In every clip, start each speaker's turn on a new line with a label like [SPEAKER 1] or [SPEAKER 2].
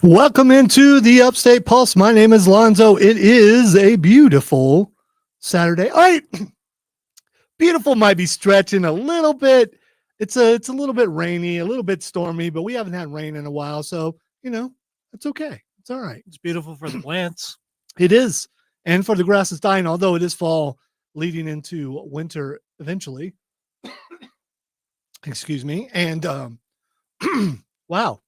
[SPEAKER 1] Welcome into the Upstate Pulse. My name is Lonzo. It is a beautiful Saturday. All right. Beautiful might be stretching a little bit. It's a little bit rainy, a little bit stormy, but we haven't had rain in a while, so it's okay. It's all right.
[SPEAKER 2] It's beautiful for the plants.
[SPEAKER 1] It is. And for the grass is dying, although it is fall leading into winter eventually. Excuse me. And wow.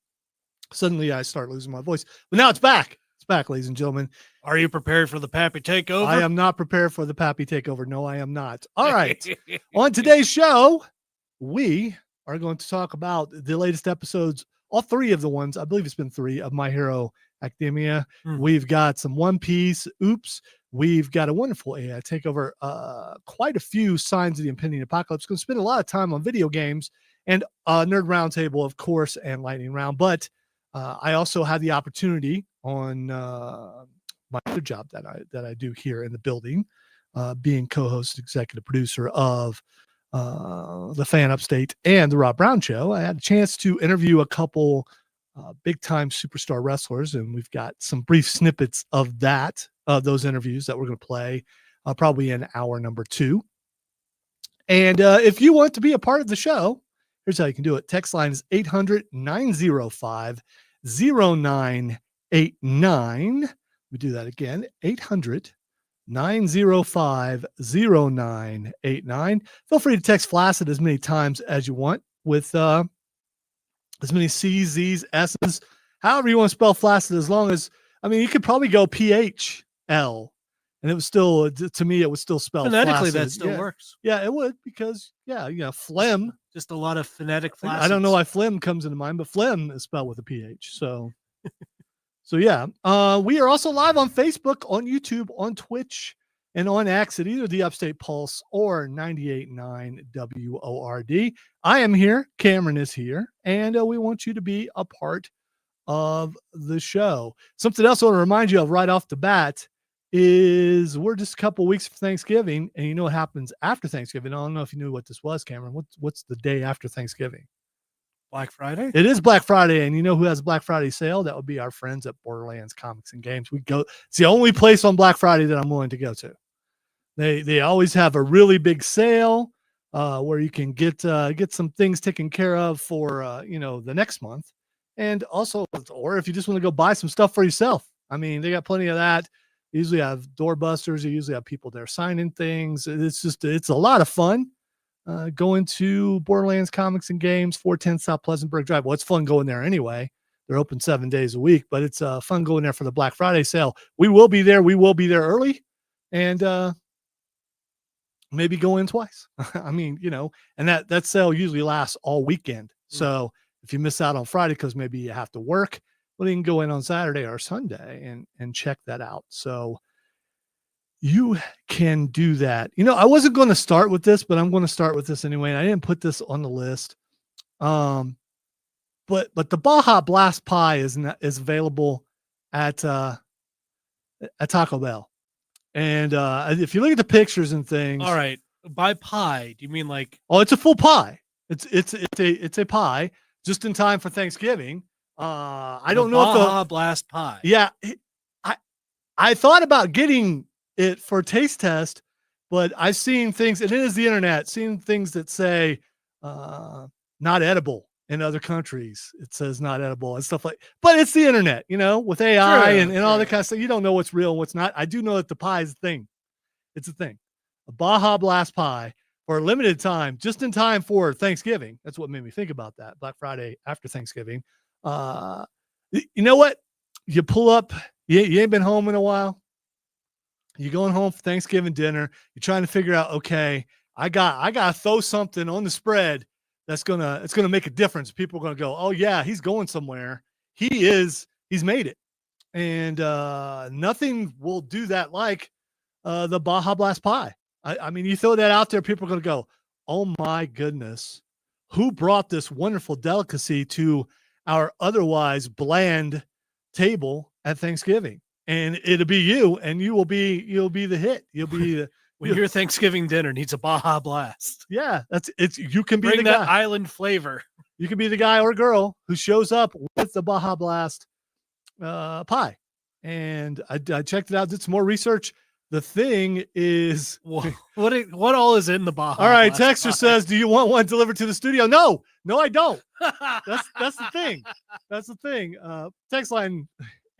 [SPEAKER 1] Suddenly I start losing my voice. But now it's back. It's back, ladies and gentlemen.
[SPEAKER 2] Are you prepared for the Pappy Takeover?
[SPEAKER 1] I am not prepared for the Pappy Takeover. No, I am not. All right. On today's show, we are going to talk about the latest episodes, all three of the ones, I believe it's been three, of My Hero Academia. We've got some One Piece, Oops. We've got a wonderful AI Takeover, quite a few signs of the impending apocalypse. Going to spend a lot of time on video games and Nerd Roundtable, of course, and Lightning Round. But I also had the opportunity on my other job that I do here in the building, being co-host, executive producer of the Fan Upstate and the Rob Brown Show. I had a chance to interview a couple big-time superstar wrestlers, and we've got some brief snippets of those interviews that we're going to play probably in hour number 2. And if you want to be a part of the show, here's how you can do it. Text line is 800-905-0989. We do that again, 800-905-0989. Feel free to text Flaccid as many times as you want with as many C's, Z's, S's, however you want to spell Flaccid, as long as, you could probably go PHL and it was still, to me, it would still spell
[SPEAKER 2] phonetically
[SPEAKER 1] Flaccid.
[SPEAKER 2] that still works.
[SPEAKER 1] Yeah, it would, because phlegm.
[SPEAKER 2] Just a lot of phonetic flacids.
[SPEAKER 1] I don't know why phlegm comes into mind, but phlegm is spelled with a PH. So yeah. We are also live on Facebook, on YouTube, on Twitch, and on X at either the Upstate Pulse or 98.9 WORD. I am here. Cameron is here. And we want you to be a part of the show. Something else I want to remind you of right off the bat is we're just a couple weeks from Thanksgiving, and you know what happens after Thanksgiving. I don't know if you knew what this was, Cameron. What's the day after Thanksgiving?
[SPEAKER 2] Black Friday?
[SPEAKER 1] It is Black Friday, and you know who has a Black Friday sale? That would be our friends at Borderlands Comics and Games. It's the only place on Black Friday that I'm willing to go to. They always have a really big sale where you can get some things taken care of for the next month, and also, or if you just want to go buy some stuff for yourself. They got plenty of that. They usually have doorbusters. They usually have people there signing things. It's a lot of fun going to Borderlands Comics and Games, 410 South Pleasantburg Drive. Well, it's fun going there anyway. They're open 7 days a week, but it's fun going there for the Black Friday sale. We will be there. We will be there early, and maybe go in twice. And that sale usually lasts all weekend. So if you miss out on Friday because maybe you have to work, well, you can go in on Saturday or Sunday and check that out. So you can do that. I wasn't going to start with this, but I'm going to start with this anyway. And I didn't put this on the list. But the Baja Blast Pie is available at Taco Bell. And if you look at the pictures and things.
[SPEAKER 2] All right. By pie, do you mean like?
[SPEAKER 1] Oh, it's a full pie. It's a pie just in time for Thanksgiving. I don't know
[SPEAKER 2] Baja Blast Pie.
[SPEAKER 1] Yeah, I thought about getting it for taste test, but I've seen things, and it is the internet, seen things that say not edible in other countries. It says not edible and stuff like, but it's the internet, with AI and all that kind of stuff. You don't know what's real and what's not. I do know that the pie is a thing. It's a thing. A Baja Blast Pie for a limited time, just in time for Thanksgiving. That's what made me think about that. Black Friday after Thanksgiving. You know what? You pull up, you ain't been home in a while. You're going home for Thanksgiving dinner. You're trying to figure out, okay, I got to throw something on the spread it's going to make a difference. People are going to go, oh yeah, he's going somewhere. He's made it. And nothing will do that like the Baja Blast Pie. You throw that out there, people are going to go, oh my goodness, who brought this wonderful delicacy to our otherwise bland table at Thanksgiving? And it'll be you, and you'll be the hit. You'll be the
[SPEAKER 2] when your Thanksgiving dinner needs a Baja Blast.
[SPEAKER 1] Yeah, you can be
[SPEAKER 2] Bring
[SPEAKER 1] the
[SPEAKER 2] that
[SPEAKER 1] guy.
[SPEAKER 2] island flavor.
[SPEAKER 1] You can be the guy or girl who shows up with the Baja Blast pie. And I checked it out, did some more research. The thing is,
[SPEAKER 2] what all is in the Baja?
[SPEAKER 1] all right,
[SPEAKER 2] Blast
[SPEAKER 1] Texter
[SPEAKER 2] pie?
[SPEAKER 1] says, do you want one delivered to the studio? No, I don't. That's the thing. That's the thing. Text line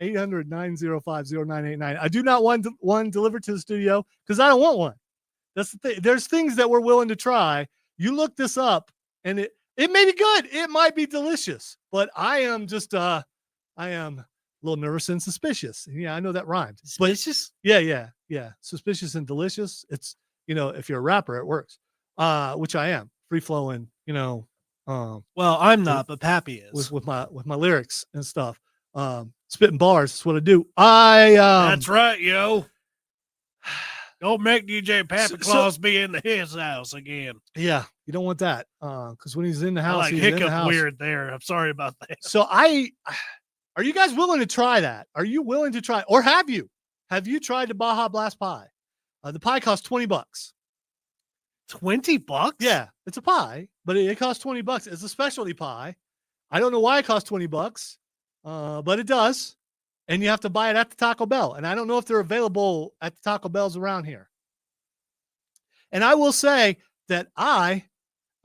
[SPEAKER 1] 800-905-0989. I do not want one delivered to the studio because I don't want one. That's the thing. There's things that we're willing to try. You look this up and it may be good. It might be delicious, but I am a little nervous and suspicious. Yeah, I know that rhymed.
[SPEAKER 2] Suspicious?
[SPEAKER 1] But yeah. Suspicious and delicious. It's, if you're a rapper, it works. Which I am. Free flowing,
[SPEAKER 2] well, I'm not, but Pappy is.
[SPEAKER 1] With my lyrics and stuff. Spitting bars is what I do. That's
[SPEAKER 2] right, yo. Don't make DJ Pappy Claus be in his house again.
[SPEAKER 1] Yeah, you don't want that. Because when he's in the house,
[SPEAKER 2] he's in the house. Weird there. I'm sorry about that.
[SPEAKER 1] So are you guys willing to try that? Are you willing to try, or have you? Have you tried the Baja Blast pie? The pie costs $20.
[SPEAKER 2] $20?
[SPEAKER 1] Yeah, it's a pie, but it costs $20. It's a specialty pie. I don't know why it costs $20, but it does. And you have to buy it at the Taco Bell. And I don't know if they're available at the Taco Bells around here. And I will say that I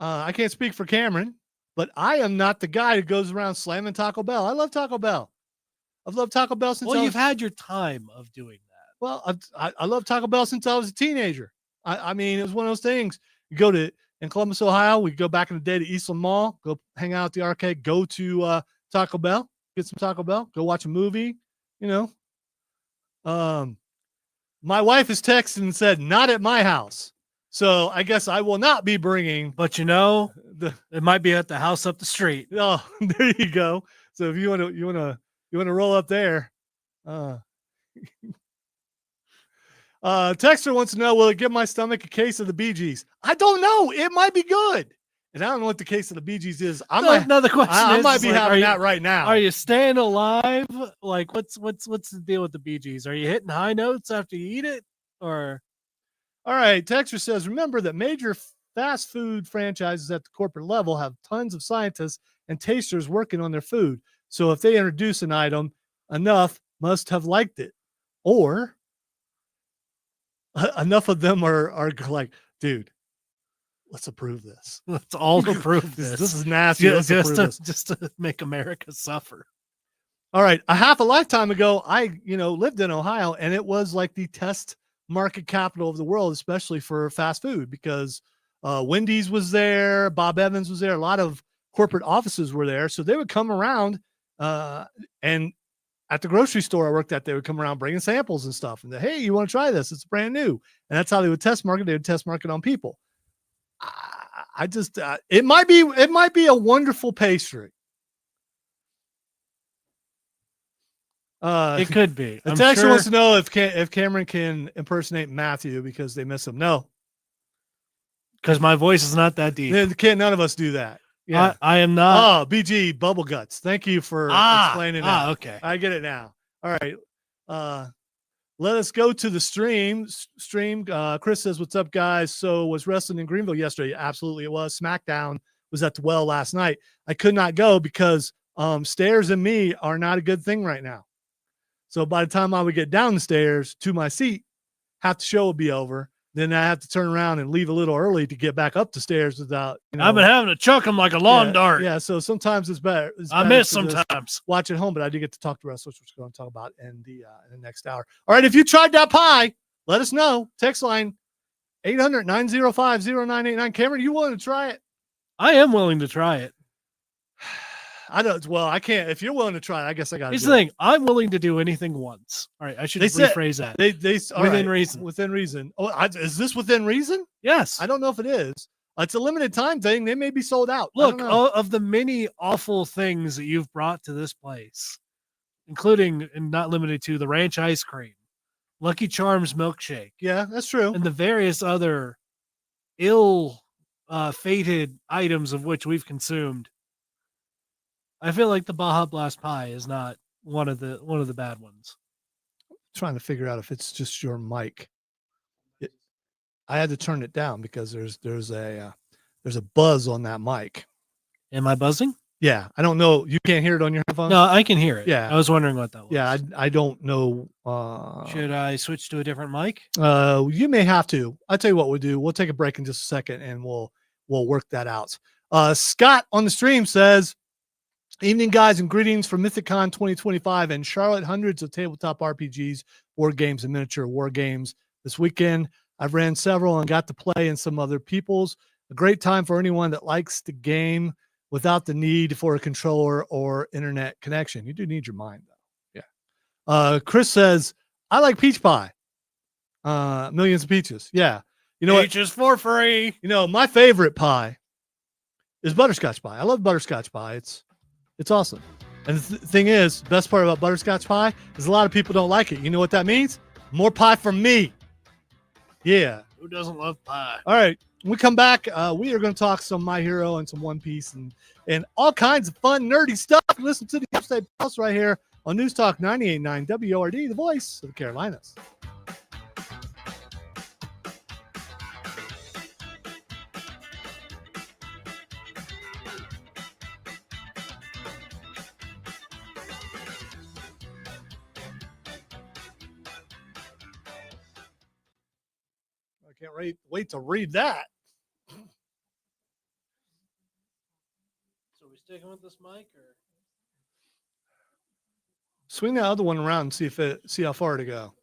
[SPEAKER 1] can't speak for Cameron, but I am not the guy who goes around slamming Taco Bell. I love Taco Bell. I've loved Taco Bell since
[SPEAKER 2] you've had your time of doing that.
[SPEAKER 1] Well, I love Taco Bell since I was a teenager. I mean, it was one of those things. You go in Columbus, Ohio, we go back in the day to Eastland Mall, go hang out at the arcade, go to Taco Bell, get some Taco Bell, go watch a movie, My wife has texted and said, not at my house. So I guess I will not be bringing.
[SPEAKER 2] But it might be at the house up the street.
[SPEAKER 1] Oh, there you go. So if you want to roll up there. Texter wants to know, will it give my stomach a case of the Bee Gees? I don't know. It might be good. And I don't know what the case of the Bee Gees is.
[SPEAKER 2] Another question.
[SPEAKER 1] I might be having that right now.
[SPEAKER 2] Are you staying alive? Like, what's the deal with the Bee Gees? Are you hitting high notes after you eat it? Or
[SPEAKER 1] all right, Texter says, remember that major fast food franchises at the corporate level have tons of scientists and tasters working on their food. So if they introduce an item, enough must have liked it. Or enough of them are like, dude, let's approve this.
[SPEAKER 2] Let's all approve this.
[SPEAKER 1] This is nasty.
[SPEAKER 2] Just to make America suffer.
[SPEAKER 1] All right. A half a lifetime ago, I lived in Ohio, and it was like the test market capital of the world, especially for fast food, because Wendy's was there, Bob Evans was there, a lot of corporate offices were there. So they would come around and at the grocery store I worked at, they would come around bringing samples and stuff. And hey, you want to try this? It's brand new. And that's how they would test market. They would test market on people. I just, it might be a wonderful pastry.
[SPEAKER 2] It could be.
[SPEAKER 1] The texter wants to know if Cameron can impersonate Matthew because they miss him. No,
[SPEAKER 2] because my voice is not that deep.
[SPEAKER 1] None of us do that. Yeah,
[SPEAKER 2] I am not.
[SPEAKER 1] Oh, BG Bubble Guts. Thank you for explaining that.
[SPEAKER 2] Okay,
[SPEAKER 1] I get it now. All right. Let us go to the stream. Chris says, "What's up, guys?" So was wrestling in Greenville yesterday? Absolutely, it was. SmackDown was at the Well last night. I could not go because stairs and me are not a good thing right now. So by the time I would get down the stairs to my seat, half the show would be over. Then I have to turn around and leave a little early to get back up the stairs without.
[SPEAKER 2] I've been having to chuck them like a lawn dart.
[SPEAKER 1] Yeah, so sometimes it's better.
[SPEAKER 2] I miss sometimes.
[SPEAKER 1] Watch at home, but I did get to talk to wrestlers, which we're going to talk about in the next hour. All right, if you tried that pie, let us know. Text line 800-905-0989. Cameron, you willing to try it?
[SPEAKER 2] I am willing to try it.
[SPEAKER 1] I don't. Well, I can't. If you're willing to try it, I guess I got to.
[SPEAKER 2] Here's the thing. I'm willing to do anything once. All right. I should rephrase that.
[SPEAKER 1] They
[SPEAKER 2] within reason.
[SPEAKER 1] Within reason. Oh, is this within reason?
[SPEAKER 2] Yes.
[SPEAKER 1] I don't know if it is. It's a limited time thing. They may be sold out.
[SPEAKER 2] Look, of the many awful things that you've brought to this place, including and not limited to the ranch ice cream, Lucky Charms milkshake.
[SPEAKER 1] Yeah, that's true.
[SPEAKER 2] And the various other ill-fated items of which we've consumed. I feel like the Baja Blast pie is not one of the bad ones.
[SPEAKER 1] I'm trying to figure out if it's just your mic. I had to turn it down because there's a buzz on that mic.
[SPEAKER 2] Am I buzzing?
[SPEAKER 1] Yeah, I don't know. You can't hear it on your headphones?
[SPEAKER 2] No, I can hear it.
[SPEAKER 1] Yeah.
[SPEAKER 2] I was wondering what that was.
[SPEAKER 1] Yeah, I don't know.
[SPEAKER 2] Should I switch to a different mic?
[SPEAKER 1] You may have to. I'll tell you what we'll do. We'll take a break in just a second and we'll work that out. Scott on the stream says, evening, guys, and greetings from MythicCon 2025 and Charlotte. Hundreds of tabletop RPGs, board games, and miniature war games this weekend. I've ran several and got to play in some other people's. A great time for anyone that likes the game without the need for a controller or internet connection. You do need your mind, though. Yeah. Chris says, I like peach pie. Millions of peaches. Yeah. You know
[SPEAKER 2] peaches for free.
[SPEAKER 1] You know, my favorite pie is butterscotch pie. I love butterscotch pie. It's awesome. And the thing is, the best part about butterscotch pie is a lot of people don't like it. You know what that means? More pie for me. Yeah.
[SPEAKER 2] Who doesn't love pie?
[SPEAKER 1] All right. When we come back, we are going to talk some My Hero and some One Piece and all kinds of fun, nerdy stuff. Listen to the Upstate Pulse right here on News Talk 98.9 WORD, the voice of the Carolinas. I can't wait to read that.
[SPEAKER 2] So we sticking with this mic or
[SPEAKER 1] swing that other one around and see how far to go.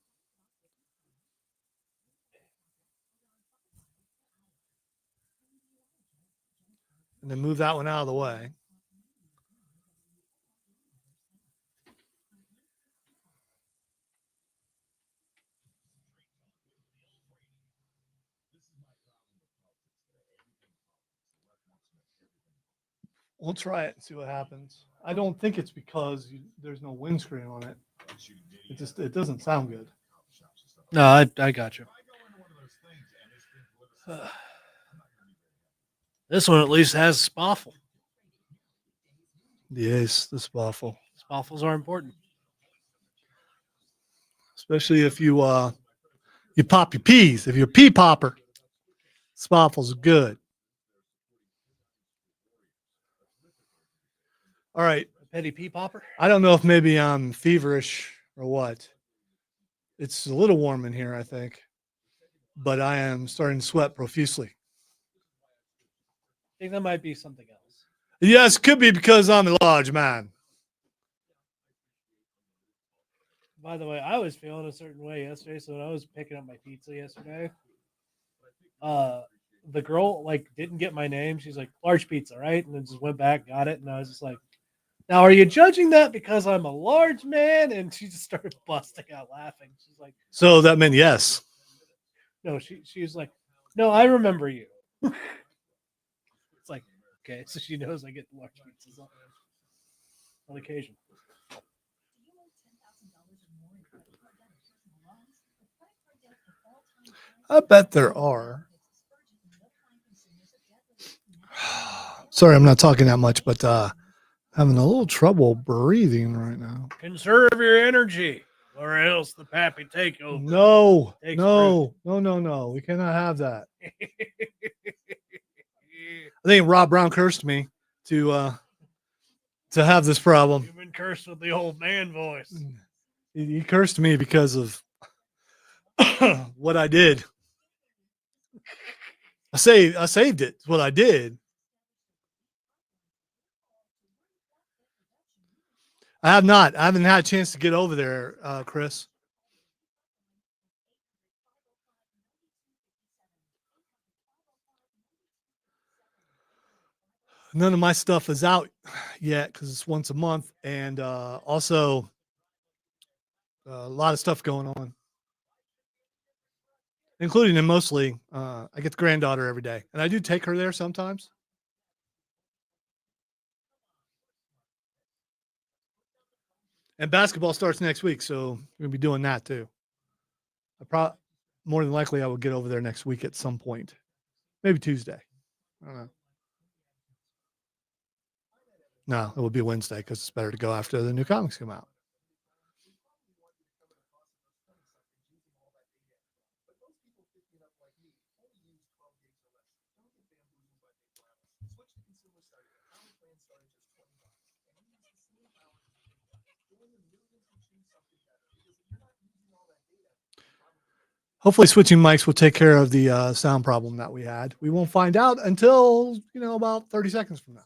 [SPEAKER 1] And then move that one out of the way. We'll try it and see what happens. I don't think it's because there's no windscreen on it. It doesn't sound good.
[SPEAKER 2] No, I got you. This one at least has spoffle.
[SPEAKER 1] Yes, the spoffle.
[SPEAKER 2] Spoffles are important.
[SPEAKER 1] Especially if you pop your peas. If you're a pea popper, spoffles are good. All right.
[SPEAKER 2] A petty pea popper?
[SPEAKER 1] I don't know if maybe I'm feverish or what. It's a little warm in here, I think. But I am starting to sweat profusely.
[SPEAKER 2] I think that might be something else.
[SPEAKER 1] Yes, could be because I'm a large man.
[SPEAKER 2] By the way, I was feeling a certain way yesterday. So when I was picking up my pizza yesterday, the girl didn't get my name. She's like, large pizza, right? And then just went back, got it. And I was just like, now, are you judging that because I'm a large man? And she just started busting out laughing. She's like,
[SPEAKER 1] so that meant yes.
[SPEAKER 2] No, she's like, no, I remember you. It's like, okay, so she knows I get large pizzas on occasion.
[SPEAKER 1] I bet there are. Sorry, I'm not talking that much, but having a little trouble breathing right now.
[SPEAKER 2] Conserve your energy, or else the Pappy Takeover.
[SPEAKER 1] No. We cannot have that. I think Rob Brown cursed me to have this problem.
[SPEAKER 2] You've been cursed with the old man voice.
[SPEAKER 1] He cursed me because of what I did. I saved it. It's what I did. I have not. I haven't had a chance to get over there, Chris. None of my stuff is out yet because it's once a month, and also a lot of stuff going on, including and mostly I get the granddaughter every day, and I do take her there sometimes. And basketball starts next week, so we're gonna be doing that too. More than likely I will get over there next week at some point, maybe Tuesday. I don't know. No, it will be Wednesday because it's better to go after the new comics come out. Hopefully switching mics will take care of the sound problem that we had. We won't find out until, about 30 seconds from now.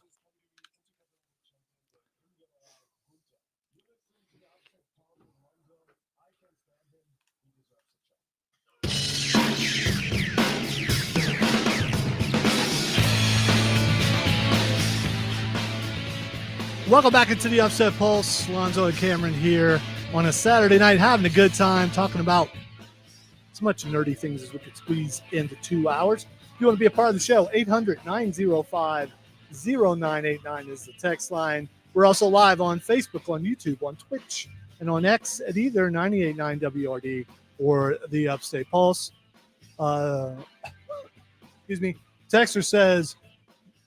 [SPEAKER 1] Welcome back into the Upstate Pulse. Lonzo and Cameron here on a Saturday night, having a good time, talking about as much nerdy things as we could squeeze into 2 hours. If you want to be a part of the show, 800-905-0989 is the text line. We're also live on Facebook, on YouTube, on Twitch, and on X at either 98.9 WRD or the Upstate Pulse. Excuse me. Texter says,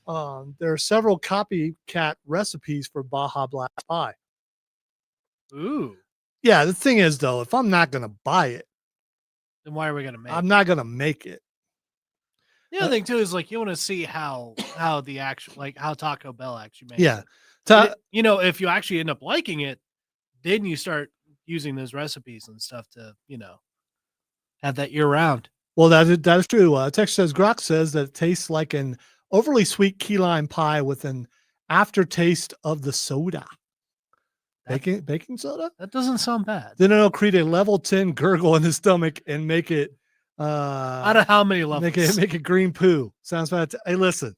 [SPEAKER 1] there are several copycat recipes for Baja Blast pie.
[SPEAKER 2] Ooh.
[SPEAKER 1] Yeah, the thing is, though, if I'm not going to buy it,
[SPEAKER 2] then why are we going to make it?
[SPEAKER 1] I'm not going to make it.
[SPEAKER 2] The other thing, too, is like you want to see how the actual, like how Taco Bell actually makes
[SPEAKER 1] Yeah.
[SPEAKER 2] it. If you actually end up liking it, then you start using those recipes and stuff to, have that year round.
[SPEAKER 1] Well, that is true. Text says, Grok says that it tastes like an overly sweet key lime pie with an aftertaste of the soda. Baking soda?
[SPEAKER 2] That doesn't sound bad.
[SPEAKER 1] Then it'll create a level 10 gurgle in the stomach and make it
[SPEAKER 2] out of how many levels?
[SPEAKER 1] Make it green poo. Sounds bad. Hey, listen.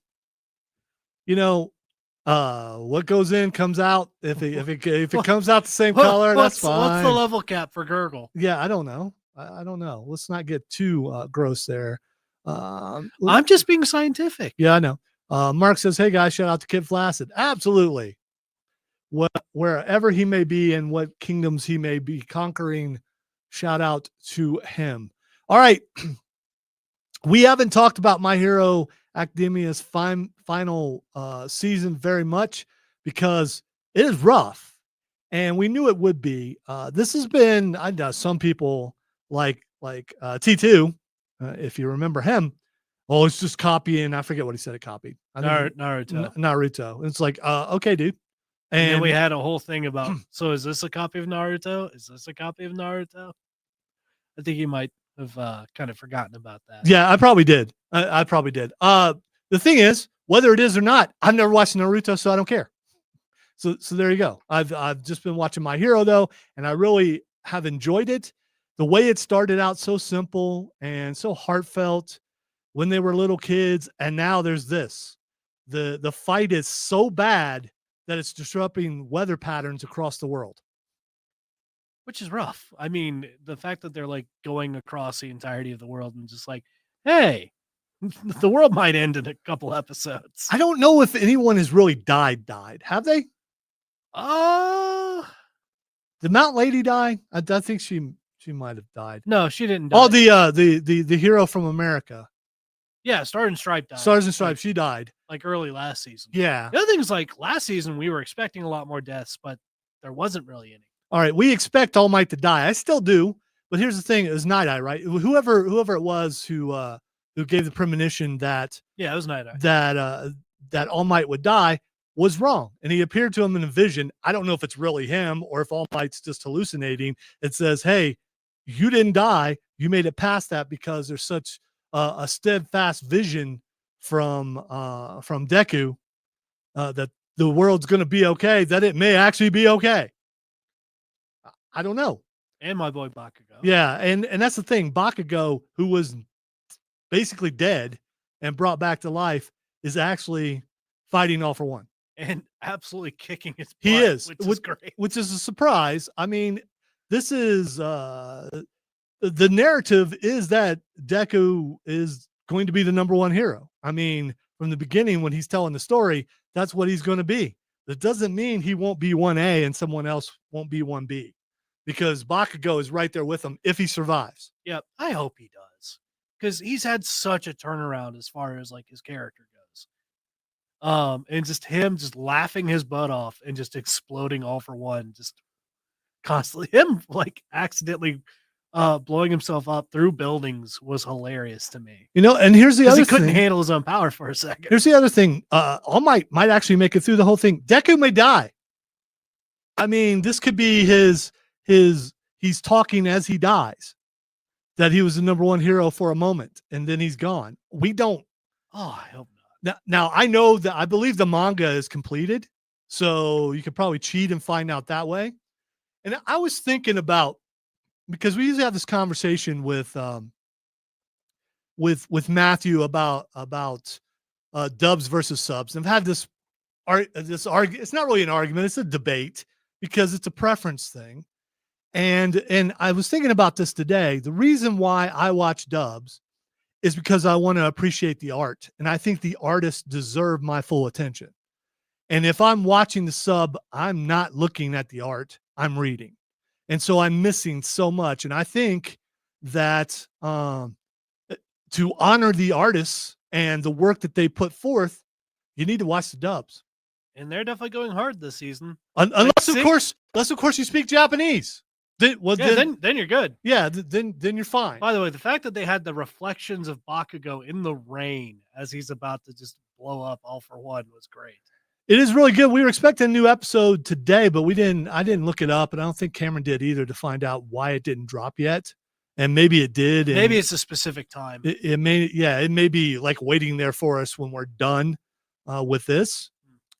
[SPEAKER 1] What goes in comes out. If it comes out the same color, that's fine.
[SPEAKER 2] What's the level cap for gurgle?
[SPEAKER 1] Yeah, I don't know. I don't know. Let's not get too gross there.
[SPEAKER 2] I'm just being scientific.
[SPEAKER 1] Yeah, I know. Mark says, hey guys, shout out to Kid Flaccid. Absolutely. Wherever he may be and what kingdoms he may be conquering, shout out to him. All right. We haven't talked about My Hero Academia's final season very much because it is rough, and we knew it would be. This has been, I know some people like T2, if you remember him. Oh, it's just copying. I forget what he said it copied. Naruto. It's like, okay, dude.
[SPEAKER 2] And then we had a whole thing about, so is this a copy of Naruto? Is this a copy of Naruto? I think you might have kind of forgotten about that.
[SPEAKER 1] Yeah, I probably did. I probably did. The thing is, whether it is or not, I've never watched Naruto, so I don't care. So there you go. I've just been watching My Hero, though, and I really have enjoyed it. The way it started out so simple and so heartfelt when they were little kids, and now there's this. The fight is so bad that it's disrupting weather patterns across the world.
[SPEAKER 2] Which is rough. I mean, the fact that they're like going across the entirety of the world and just like, hey, the world might end in a couple episodes.
[SPEAKER 1] I don't know if anyone has really died. Have they? Did Mount Lady die? I think she might have died.
[SPEAKER 2] No, she didn't die.
[SPEAKER 1] Oh, the hero from America.
[SPEAKER 2] Yeah, Stars and Stripes died.
[SPEAKER 1] Stars and Stripes, she died.
[SPEAKER 2] Like early last season.
[SPEAKER 1] Yeah.
[SPEAKER 2] The other thing is like last season we were expecting a lot more deaths, but there wasn't really any.
[SPEAKER 1] All right, we expect All Might to die. I still do, but here's the thing: it was Night Eye, right? Whoever it was who gave the premonition that
[SPEAKER 2] it was Night Eye
[SPEAKER 1] that All Might would die was wrong, and he appeared to him in a vision. I don't know if it's really him or if All Might's just hallucinating. It says, "Hey, you didn't die. You made it past that because there's such a steadfast vision from Deku that the world's going to be okay. That it may actually be okay." I don't know.
[SPEAKER 2] And my boy Bakugo.
[SPEAKER 1] Yeah, and that's the thing. Bakugo, who was basically dead and brought back to life, is actually fighting All for One.
[SPEAKER 2] And absolutely kicking his butt.
[SPEAKER 1] He is.
[SPEAKER 2] Which is great.
[SPEAKER 1] Which is a surprise. I mean, this is the narrative is that Deku is going to be the number one hero. I mean, from the beginning when he's telling the story, that's what he's going to be. That doesn't mean he won't be 1A and someone else won't be 1B. Because Bakugo is right there with him if he survives.
[SPEAKER 2] Yep, I hope he does. Because he's had such a turnaround as far as like his character goes. And just him just laughing his butt off and just exploding All for One, just constantly. Him like accidentally blowing himself up through buildings was hilarious to me.
[SPEAKER 1] And here's the other thing.
[SPEAKER 2] He couldn't handle his own power for a second.
[SPEAKER 1] Here's the other thing. All Might actually make it through the whole thing. Deku may die. I mean, this could be he's talking as he dies. that he was the number one hero for a moment and then he's gone. We don't.
[SPEAKER 2] Oh, I hope not.
[SPEAKER 1] Now I know that I believe the manga is completed, so you could probably cheat and find out that way. And I was thinking about, because we usually have this conversation with Matthew about dubs versus subs, and I've had this argument. It's not really an argument; it's a debate because it's a preference thing. And I was thinking about this today. The reason why I watch dubs is because I want to appreciate the art, and I think the artists deserve my full attention. And if I'm watching the sub, I'm not looking at the art; I'm reading, and so I'm missing so much. And I think that to honor the artists and the work that they put forth, you need to watch the dubs.
[SPEAKER 2] And they're definitely going hard this season.
[SPEAKER 1] Unless of course you speak Japanese. Then
[SPEAKER 2] you're good.
[SPEAKER 1] Yeah, then you're fine.
[SPEAKER 2] By the way, the fact that they had the reflections of Bakugo in the rain as he's about to just blow up all for one was great.
[SPEAKER 1] It is really good. We were expecting a new episode today, but I didn't look it up, and I don't think Cameron did either to find out why it didn't drop yet. And maybe it did.
[SPEAKER 2] Maybe it's a specific time.
[SPEAKER 1] It may be like waiting there for us when we're done with this.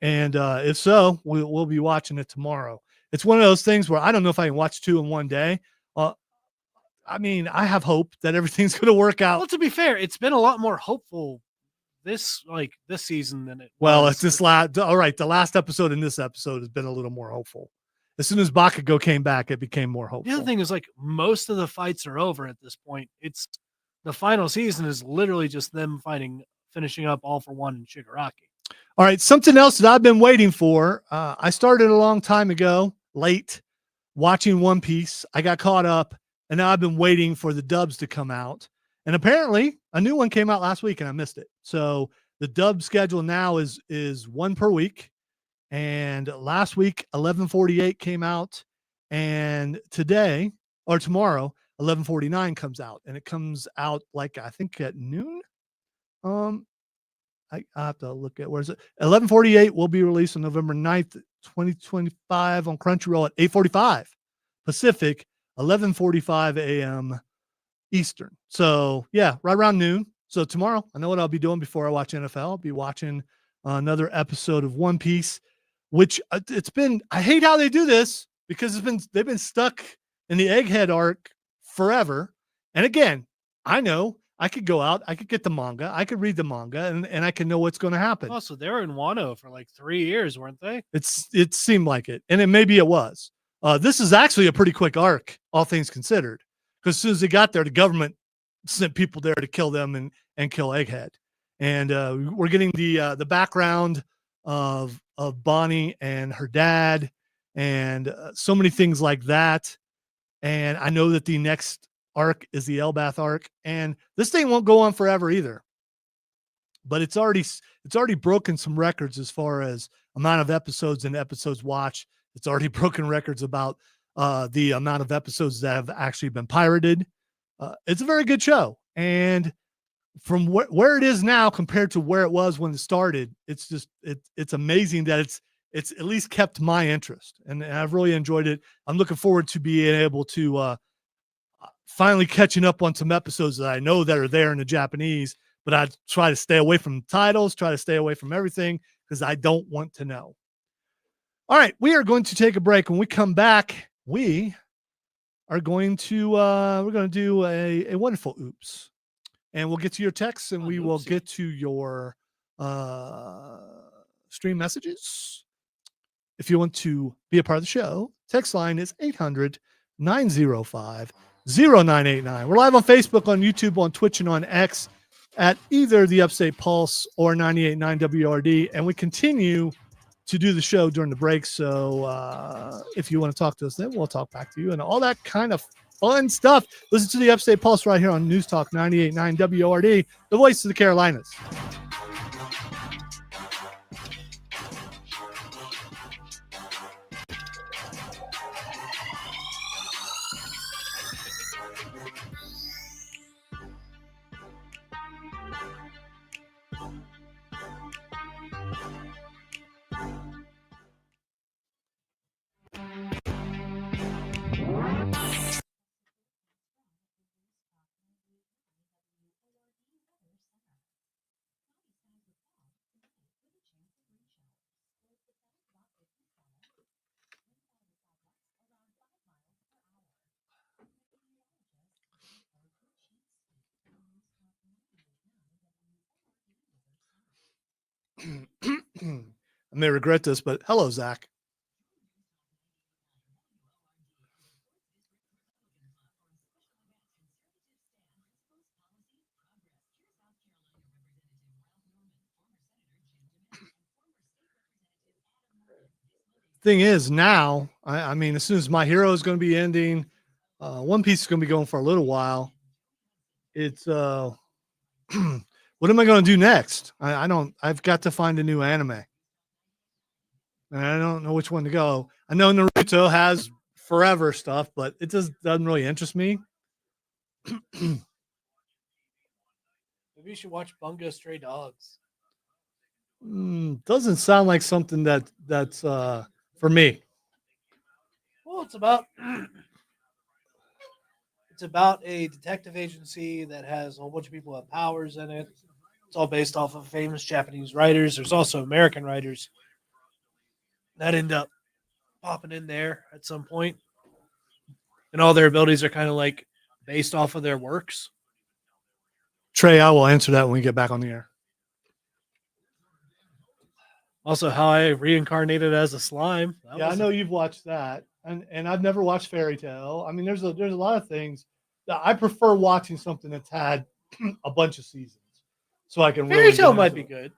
[SPEAKER 1] And if so, we'll be watching it tomorrow. It's one of those things where I don't know if I can watch two in one day. I mean, I have hope that everything's going to work out.
[SPEAKER 2] Well, to be fair, it's been a lot more hopeful this season than it
[SPEAKER 1] was.
[SPEAKER 2] It's
[SPEAKER 1] this all right. The last episode in this episode has been a little more hopeful. As soon as Bakugo came back, it became more hopeful.
[SPEAKER 2] The other thing is, like, most of the fights are over at this point. It's the final season is literally just them finishing up All for One and Shigaraki.
[SPEAKER 1] All right, something else that I've been waiting for. I started a long time ago, late, watching One Piece. I got caught up, and now I've been waiting for the dubs to come out. And apparently, a new one came out last week, and I missed it. So the dub schedule now is one per week. And last week, 11:48 came out, and today or tomorrow, 11:49 comes out, and it comes out like I think at noon. I have to look at where is it. 11:48 will be released on November 9th, 2025 on Crunchyroll at 8:45 Pacific, 11:45 a.m. Eastern. So yeah, right around noon. So tomorrow, I know what I'll be doing before I watch NFL. I'll be watching another episode of One Piece, which I hate how they do this because they've been stuck in the Egghead arc forever. And again, I know I could go out, I could get the manga, I could read the manga, and I can know what's going to happen.
[SPEAKER 2] Oh, so they were in Wano for like 3 years, weren't they?
[SPEAKER 1] It seemed like it, and maybe it was. This is actually a pretty quick arc, all things considered, because as soon as they got there, the government sent people there to kill them and kill Egghead, and we're getting the background of Bonnie and her dad, and so many things like that. And I know that the next arc is the Elbath arc, and this thing won't go on forever either. But it's already broken some records as far as amount of episodes and episodes watched. It's already broken records about the amount of episodes that have actually been pirated. It's a very good show, and from where it is now compared to where it was when it started, it's amazing that it's at least kept my interest, and I've really enjoyed it. I'm looking forward to being able to finally catching up on some episodes that I know that are there in the Japanese, but I try to stay away from titles, try to stay away from everything because I don't want to know. All right, we are going to take a break. When we come back, we are going to we're going to do a wonderful oops, and we'll get to your texts, and we will get to your stream messages. If you want to be a part of the show, text line is 800-905-0989. We're live on Facebook, on YouTube, on Twitch, and on X at either the Upstate Pulse or 98.9 WRD. And we continue to do the show during the break. So if you want to talk to us, then we'll talk back to you and all that kind of fun stuff. Listen to the Upstate Pulse right here on News Talk 98.9 WRD, the voice of the Carolinas. may regret this, but hello, Zach. Thing is, now, I mean, as soon as My Hero is going to be ending, One Piece is going to be going for a little while. It's what am I going to do next? I don't. I've got to find a new anime, and I don't know which one to go. I know Naruto has forever stuff, but it just doesn't really interest me.
[SPEAKER 2] Maybe you should watch Bungo Stray Dogs.
[SPEAKER 1] Doesn't sound like something that's for me.
[SPEAKER 2] Well, it's about a detective agency that has a whole bunch of people with powers in it. It's all based off of famous Japanese writers. There's also American writers that end up popping in there at some point, and all their abilities are kind of like based off of their works.
[SPEAKER 1] Trey, I will answer that when we get back on the air.
[SPEAKER 2] Also, how I reincarnated as a slime.
[SPEAKER 1] I know you've watched that, and I've never watched Fairy Tale. I mean, there's a lot of things that I prefer watching something that's had a bunch of seasons, so I can.
[SPEAKER 2] Fairy Tale might be good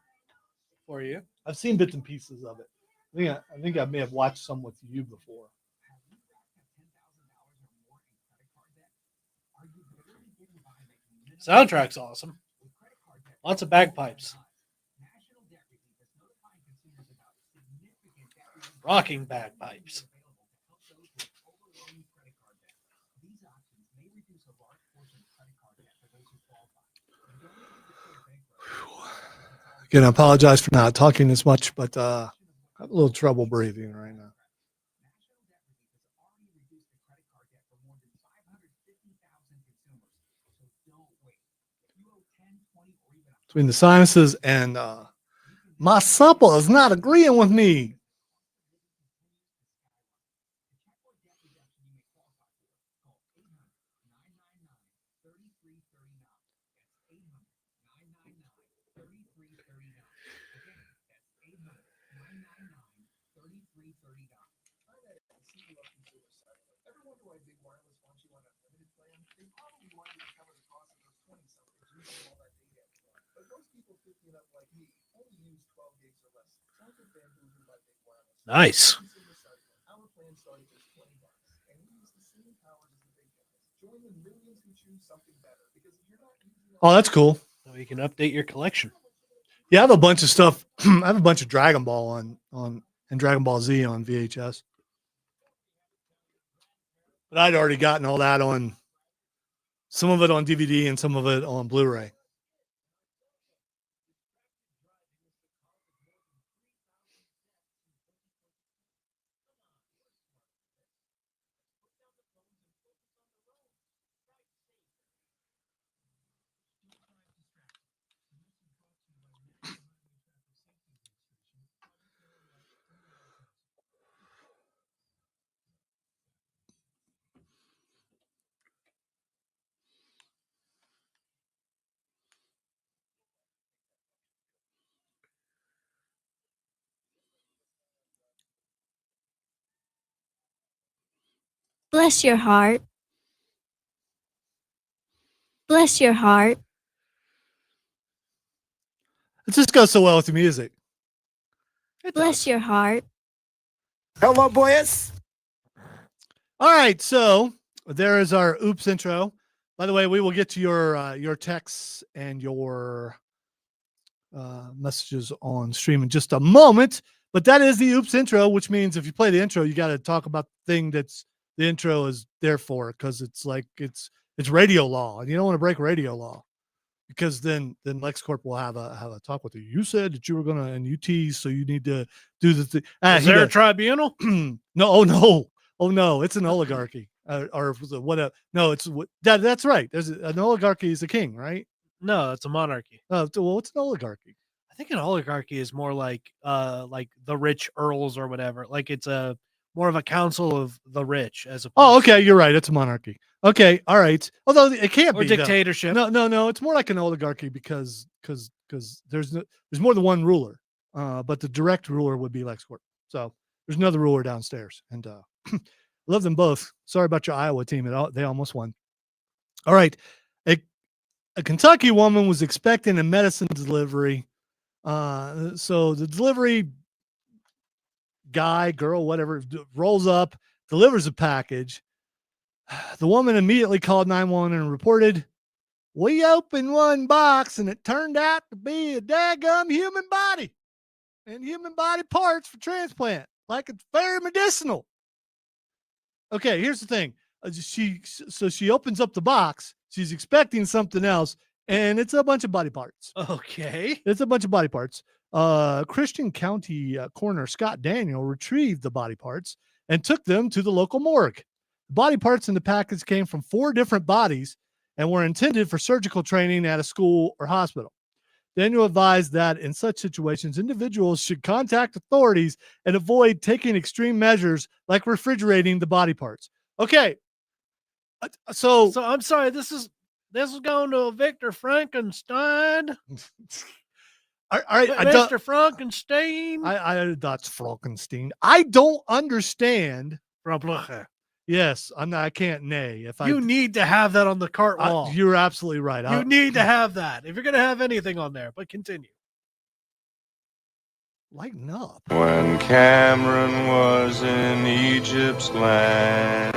[SPEAKER 2] for you.
[SPEAKER 1] I've seen bits and pieces of it. I think I may have watched some with you before.
[SPEAKER 2] Soundtrack's awesome. Lots of bagpipes. Rocking bagpipes.
[SPEAKER 1] Again, I apologize for not talking as much, but I have a little trouble breathing right now. Between the sinuses and my supper is not agreeing with me.
[SPEAKER 2] Nice.
[SPEAKER 1] Oh, that's cool.
[SPEAKER 2] So you can update your collection.
[SPEAKER 1] Yeah, I have a bunch of stuff. I have a bunch of Dragon Ball on and Dragon Ball Z on VHS. But I'd already gotten all that on some of it on DVD and some of it on Blu-ray.
[SPEAKER 3] Bless your heart. Bless your heart.
[SPEAKER 1] It just goes so well with the music.
[SPEAKER 3] Bless your heart.
[SPEAKER 4] Hello, boys.
[SPEAKER 1] All right, so there is our Oops intro. By the way, we will get to your texts and your messages on stream in just a moment. But that is the Oops intro, which means if you play the intro, you got to talk about the thing that's the intro is there for, because it's like it's radio law, and you don't want to break radio law, because then LexCorp will have a talk with you. You said that you were gonna, and you teased, so you need to do the thing.
[SPEAKER 2] Is there a tribunal?
[SPEAKER 1] No, oh no, it's an oligarchy, or what? No, it's that's right. There's an oligarchy is a king, right?
[SPEAKER 2] No, it's a monarchy.
[SPEAKER 1] Well, it's an oligarchy.
[SPEAKER 2] I think an oligarchy is more like the rich earls or whatever. Like it's a more of a council of the rich as a.
[SPEAKER 1] Oh, okay, you're right. It's a monarchy. Okay, all right. Although it can't
[SPEAKER 2] or
[SPEAKER 1] be
[SPEAKER 2] dictatorship.
[SPEAKER 1] No. It's more like an oligarchy because there's more than one ruler. but the direct ruler would be LexCorp. So there's another ruler downstairs, and love them both. Sorry about your Iowa team; they almost won. All right, a Kentucky woman was expecting a medicine delivery. So the delivery guy, girl, whatever, rolls up, delivers a package. The woman immediately called 911 and reported, "We opened one box and it turned out to be a daggum human body and human body parts for transplant. Like it's very medicinal." Okay, here's the thing. She opens up the box. She's expecting something else, and it's a bunch of body parts.
[SPEAKER 2] Okay.
[SPEAKER 1] It's a bunch of body parts. Christian County coroner Scott Daniel retrieved the body parts and took them to the local morgue. The body parts in the package came from 4 different bodies and were intended for surgical training at a school or hospital. Daniel advised that in such situations, individuals should contact authorities and avoid taking extreme measures like refrigerating the body parts. Okay. So
[SPEAKER 2] I'm sorry, this is going to Victor Frankenstein.
[SPEAKER 1] All right,
[SPEAKER 2] Mr. Frankenstein.
[SPEAKER 1] That's Frankenstein. I don't understand. Yes, I can't nay.
[SPEAKER 2] You need to have that on the cart wall.
[SPEAKER 1] You're absolutely right.
[SPEAKER 2] You need to have that if you're going to have anything on there. But continue.
[SPEAKER 1] Lighten up.
[SPEAKER 5] When Cameron was in Egypt's land,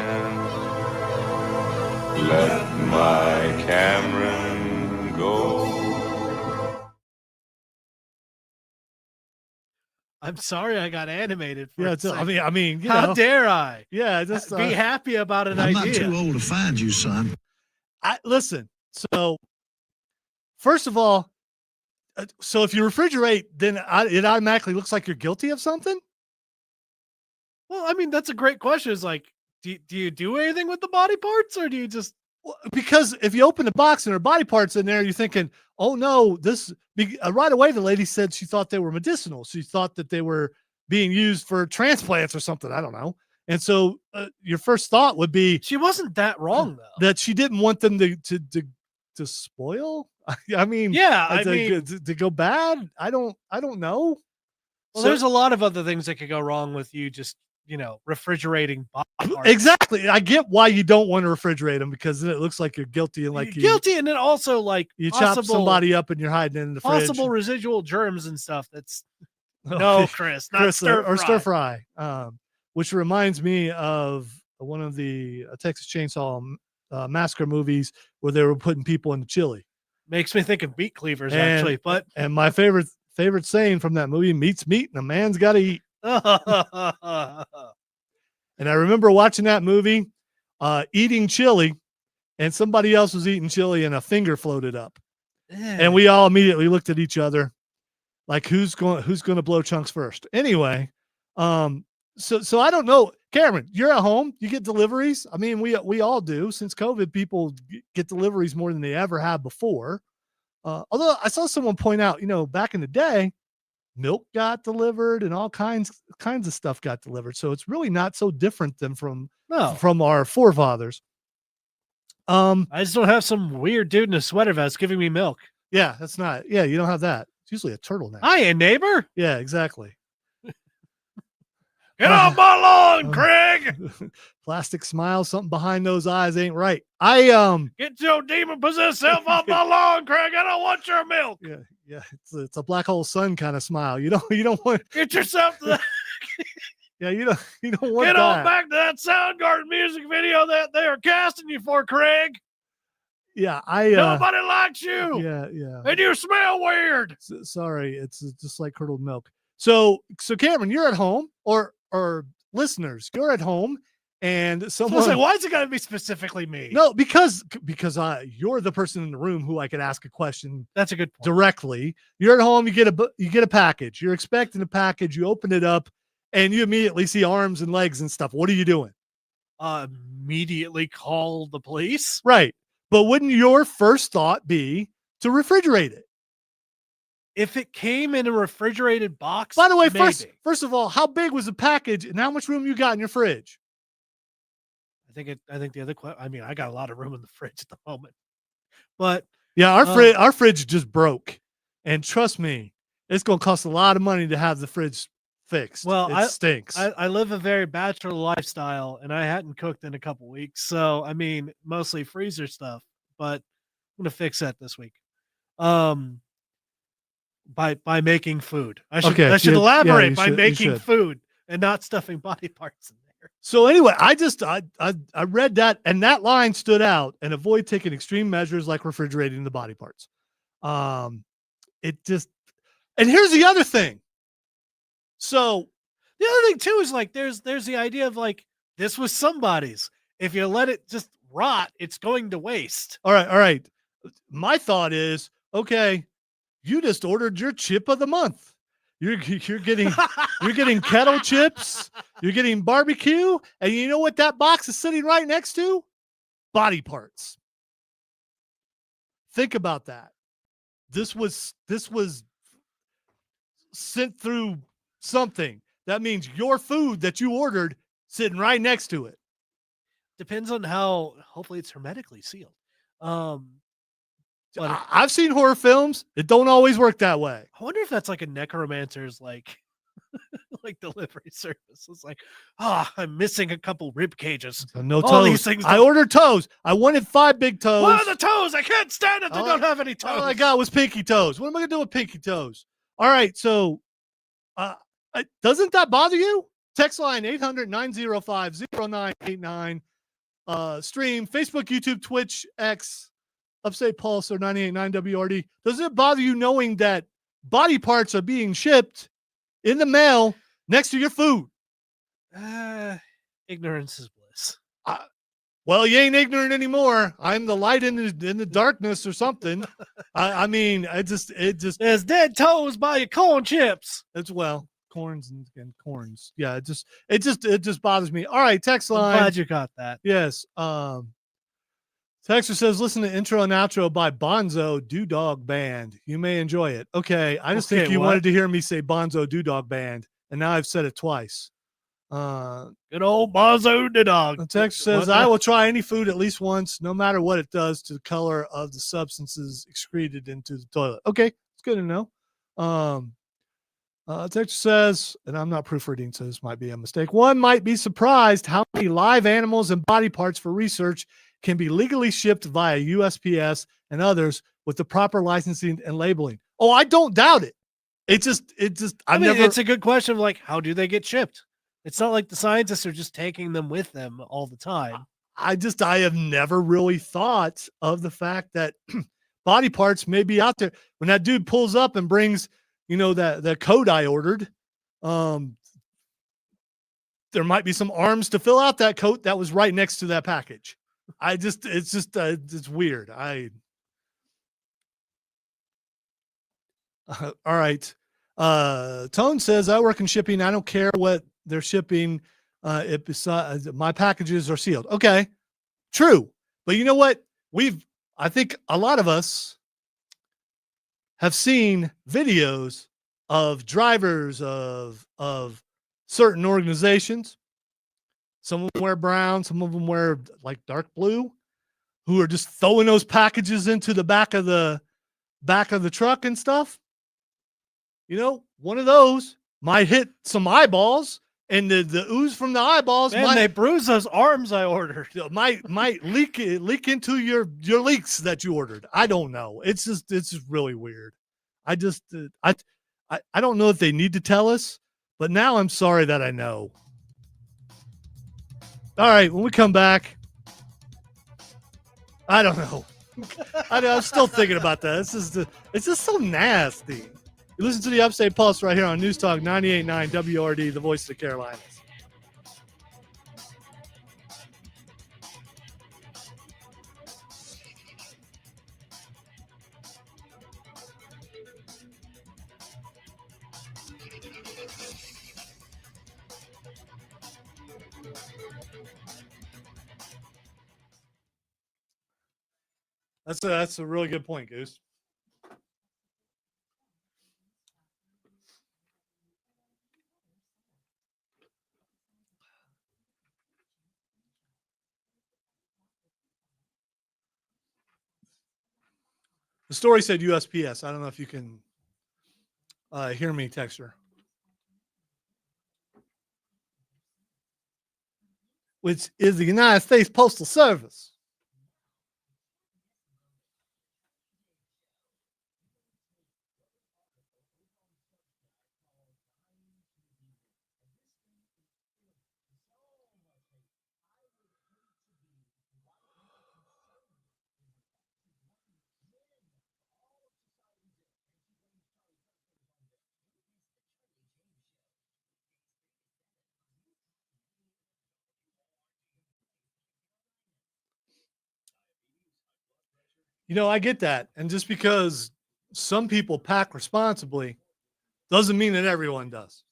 [SPEAKER 5] let my Cameron go.
[SPEAKER 2] I'm sorry I got animated. For
[SPEAKER 1] I mean,
[SPEAKER 2] how dare I?
[SPEAKER 1] Yeah, just
[SPEAKER 2] be happy about an idea.
[SPEAKER 6] I'm not too old to find you, son.
[SPEAKER 1] Listen. So, first of all, so if you refrigerate, then it automatically looks like you're guilty of something.
[SPEAKER 2] Well, I mean, that's a great question. It's like, do you do anything with the body parts, or do you just?
[SPEAKER 1] Because if you open the box and there are body parts in there, you're thinking, oh no, right away the lady said she thought they were medicinal. She thought that they were being used for transplants or something. I don't know. And so your first thought would be
[SPEAKER 2] she wasn't that wrong though.
[SPEAKER 1] That she didn't want them to spoil. I mean,
[SPEAKER 2] yeah,
[SPEAKER 1] to go bad. I don't know.
[SPEAKER 2] Well, there's a lot of other things that could go wrong with you just refrigerating body parts.
[SPEAKER 1] Exactly. I get why you don't want to refrigerate them, because then it looks like you're guilty and like
[SPEAKER 2] guilty, and then also like
[SPEAKER 1] you chop somebody up and you're hiding it in the fridge.
[SPEAKER 2] Possible residual germs and stuff. That's Chris, not
[SPEAKER 1] stir fry. Which reminds me of one of the Texas Chainsaw Massacre movies where they were putting people in the chili.
[SPEAKER 2] Makes me think of meat cleavers, actually.
[SPEAKER 1] And my favorite saying from that movie: "Meat's meat, and a man's got to eat." And I remember watching that movie, eating chili, and somebody else was eating chili, and a finger floated up, and we all immediately looked at each other, like who's going to blow chunks first. Anyway, so I don't know, Cameron. You're at home, you get deliveries. I mean, we all do. Since COVID, people get deliveries more than they ever have before. Although I saw someone point out, back in the day, milk got delivered and all kinds of stuff got delivered. So it's really not so different than from our forefathers.
[SPEAKER 2] I just don't have some weird dude in a sweater vest giving me milk.
[SPEAKER 1] Yeah, that's not. Yeah, you don't have that. It's usually a turtleneck.
[SPEAKER 2] Hiya, neighbor.
[SPEAKER 1] Yeah, exactly.
[SPEAKER 2] Get off my lawn, Craig.
[SPEAKER 1] Plastic smile. Something behind those eyes ain't right.
[SPEAKER 2] Get your demon possessed self off my lawn, Craig. I don't want your milk.
[SPEAKER 1] Yeah. It's a black hole sun kind of smile. You don't want.
[SPEAKER 2] Get yourself to.
[SPEAKER 1] Yeah, you don't want.
[SPEAKER 2] Get on back to that Soundgarden music video that they are casting you for, Craig.
[SPEAKER 1] Yeah,
[SPEAKER 2] nobody likes you.
[SPEAKER 1] Yeah.
[SPEAKER 2] And you smell weird.
[SPEAKER 1] Sorry, it's just like curdled milk. So Cameron, you're at home, or listeners, you're at home, and someone's
[SPEAKER 2] like, why is it got to be specifically me?
[SPEAKER 1] No, because you're the person in the room who I could ask a question.
[SPEAKER 2] That's a good point.
[SPEAKER 1] Directly. You're at home, you get a package. You're expecting a package. You open it up, and you immediately see arms and legs and stuff. What are you doing?
[SPEAKER 2] Immediately call the police.
[SPEAKER 1] Right. But wouldn't your first thought be to refrigerate it?
[SPEAKER 2] If it came in a refrigerated box.
[SPEAKER 1] By the way,
[SPEAKER 2] maybe.
[SPEAKER 1] first of all, how big was the package and how much room you got in your fridge?
[SPEAKER 2] I think the other question. I mean, I got a lot of room in the fridge at the moment, but
[SPEAKER 1] yeah, our fridge just broke, and trust me, it's going to cost a lot of money to have the fridge fixed.
[SPEAKER 2] Well,
[SPEAKER 1] it stinks.
[SPEAKER 2] I live a very bachelor lifestyle, and I hadn't cooked in a couple weeks. So, I mean, mostly freezer stuff, but I'm going to fix that this week. By making food. I should elaborate by making food and not stuffing body parts in there.
[SPEAKER 1] So anyway, I read that, and that line stood out, and avoid taking extreme measures like refrigerating the body parts. It just, and here's the other thing. So
[SPEAKER 2] the other thing too is like there's the idea of like this was somebody's. If you let it just rot, it's going to waste.
[SPEAKER 1] All right. My thought is, okay, you just ordered your chip of the month. You're getting kettle chips, you're getting barbecue, and you know what that box is sitting right next to? Body parts. Think about that. This was sent through something. That means your food that you ordered sitting right next to it.
[SPEAKER 2] Depends on how, hopefully it's hermetically sealed.
[SPEAKER 1] But I've seen horror films. It don't always work that way.
[SPEAKER 2] I wonder if that's like a necromancer's like delivery service. It's like, I'm missing a couple rib cages.
[SPEAKER 1] So no
[SPEAKER 2] All
[SPEAKER 1] toes.
[SPEAKER 2] these things
[SPEAKER 1] I ordered toes. I wanted 5 big toes.
[SPEAKER 2] What are the toes? I can't stand it. They don't have any toes.
[SPEAKER 1] All I got was pinky toes. What am I gonna do with pinky toes? All right, so doesn't that bother you? Text line 800-905-0989. Stream Facebook, YouTube, Twitch, X, Upstate Pulse, or 98.9 WRD. Does it bother you knowing that body parts are being shipped in the mail next to your food?
[SPEAKER 2] Ignorance is bliss.
[SPEAKER 1] Well, you ain't ignorant anymore. I'm the light in the darkness or something. I mean, it just
[SPEAKER 2] there's dead toes by your corn chips.
[SPEAKER 1] It's corns and corns. Yeah, it just bothers me. All right, text line.
[SPEAKER 2] I'm glad you got that.
[SPEAKER 1] Yes. Texter says, listen to intro and outro by Bonzo Dog Band. You may enjoy it. Okay, I just think you wanted to hear me say Bonzo Dog Band, and now I've said it twice.
[SPEAKER 2] Good old Bonzo Dog.
[SPEAKER 1] The text says, I will try any food at least once, no matter what it does to the color of the substances excreted into the toilet. Okay, it's good to know. Text says, and I'm not proofreading, so this might be a mistake. One might be surprised how many live animals and body parts for research can be legally shipped via USPS and others with the proper licensing and labeling. Oh, I don't doubt it. It's a
[SPEAKER 2] good question of like, how do they get shipped? It's not like the scientists are just taking them with them all the time.
[SPEAKER 1] I have never really thought of the fact that body parts may be out there. When that dude pulls up and brings, the coat I ordered, there might be some arms to fill out that coat that was right next to that package. It's weird. All right. Tone says, I work in shipping. I don't care what they're shipping. My packages are sealed. Okay. True. But you know what? I think a lot of us have seen videos of drivers of certain organizations. Some of them wear brown, some of them wear like dark blue, who are just throwing those packages into the back of the truck and stuff. One of those might hit some eyeballs, and the ooze from the eyeballs
[SPEAKER 2] they bruise those arms I ordered.
[SPEAKER 1] Might leak into your leaks that you ordered. I don't know. It's just really weird. I don't know if they need to tell us, but now I'm sorry that I know. All right, when we come back, I don't know. I'm still thinking about that. It's just so nasty. You listen to the Upstate Pulse right here on News Talk 98.9 WRD, the voice of the Carolinas. That's a really good point, Goose. The story said USPS. I don't know if you can Hear me, texture. Which is the United States Postal Service. You know, I get that. And just because some people pack responsibly doesn't mean that everyone does.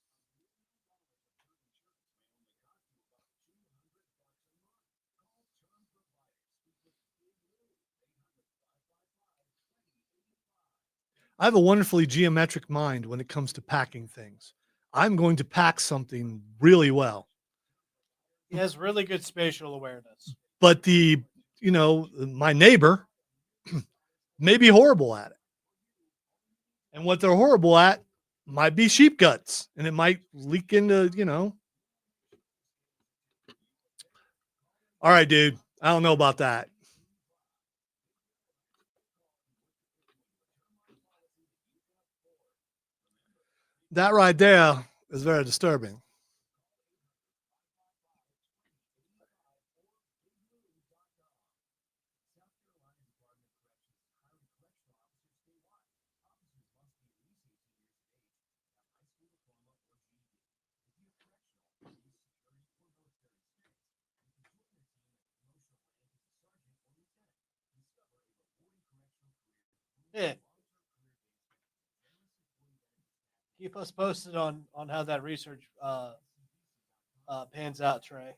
[SPEAKER 1] I have a wonderfully geometric mind when it comes to packing things. I'm going to pack something really well.
[SPEAKER 2] He has really good spatial awareness.
[SPEAKER 1] But my neighbor may be horrible at it. And what they're horrible at might be sheep guts, and it might leak into, All right, dude. I don't know about that. That right there is very disturbing.
[SPEAKER 2] Yeah. Keep us posted on how that research pans out, Trey.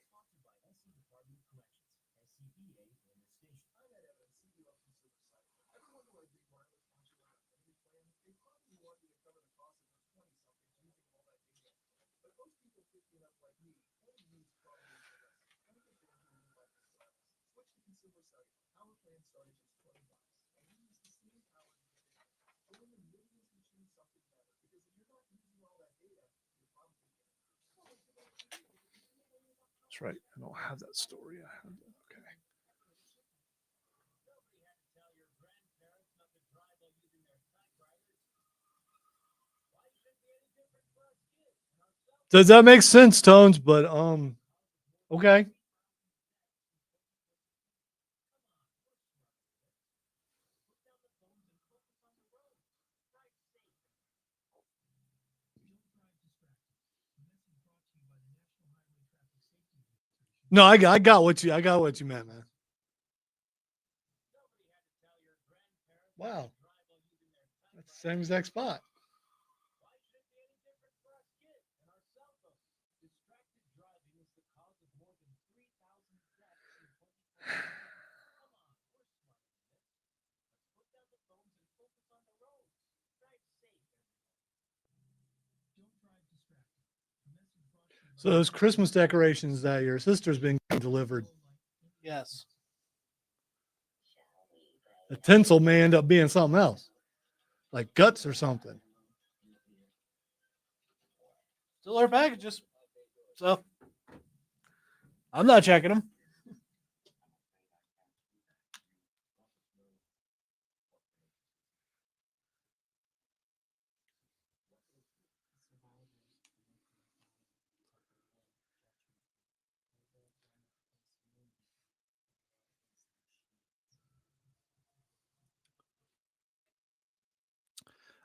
[SPEAKER 1] That's right. I don't have that story. Okay. Does that make sense, Tones? But okay. No, I got what you meant, man. Wow. That's the same exact spot. So those Christmas decorations that your sister's been delivered,
[SPEAKER 2] Yes.
[SPEAKER 1] the tinsel may end up being something else, like guts or something.
[SPEAKER 2] Still our packages. So I'm not checking them.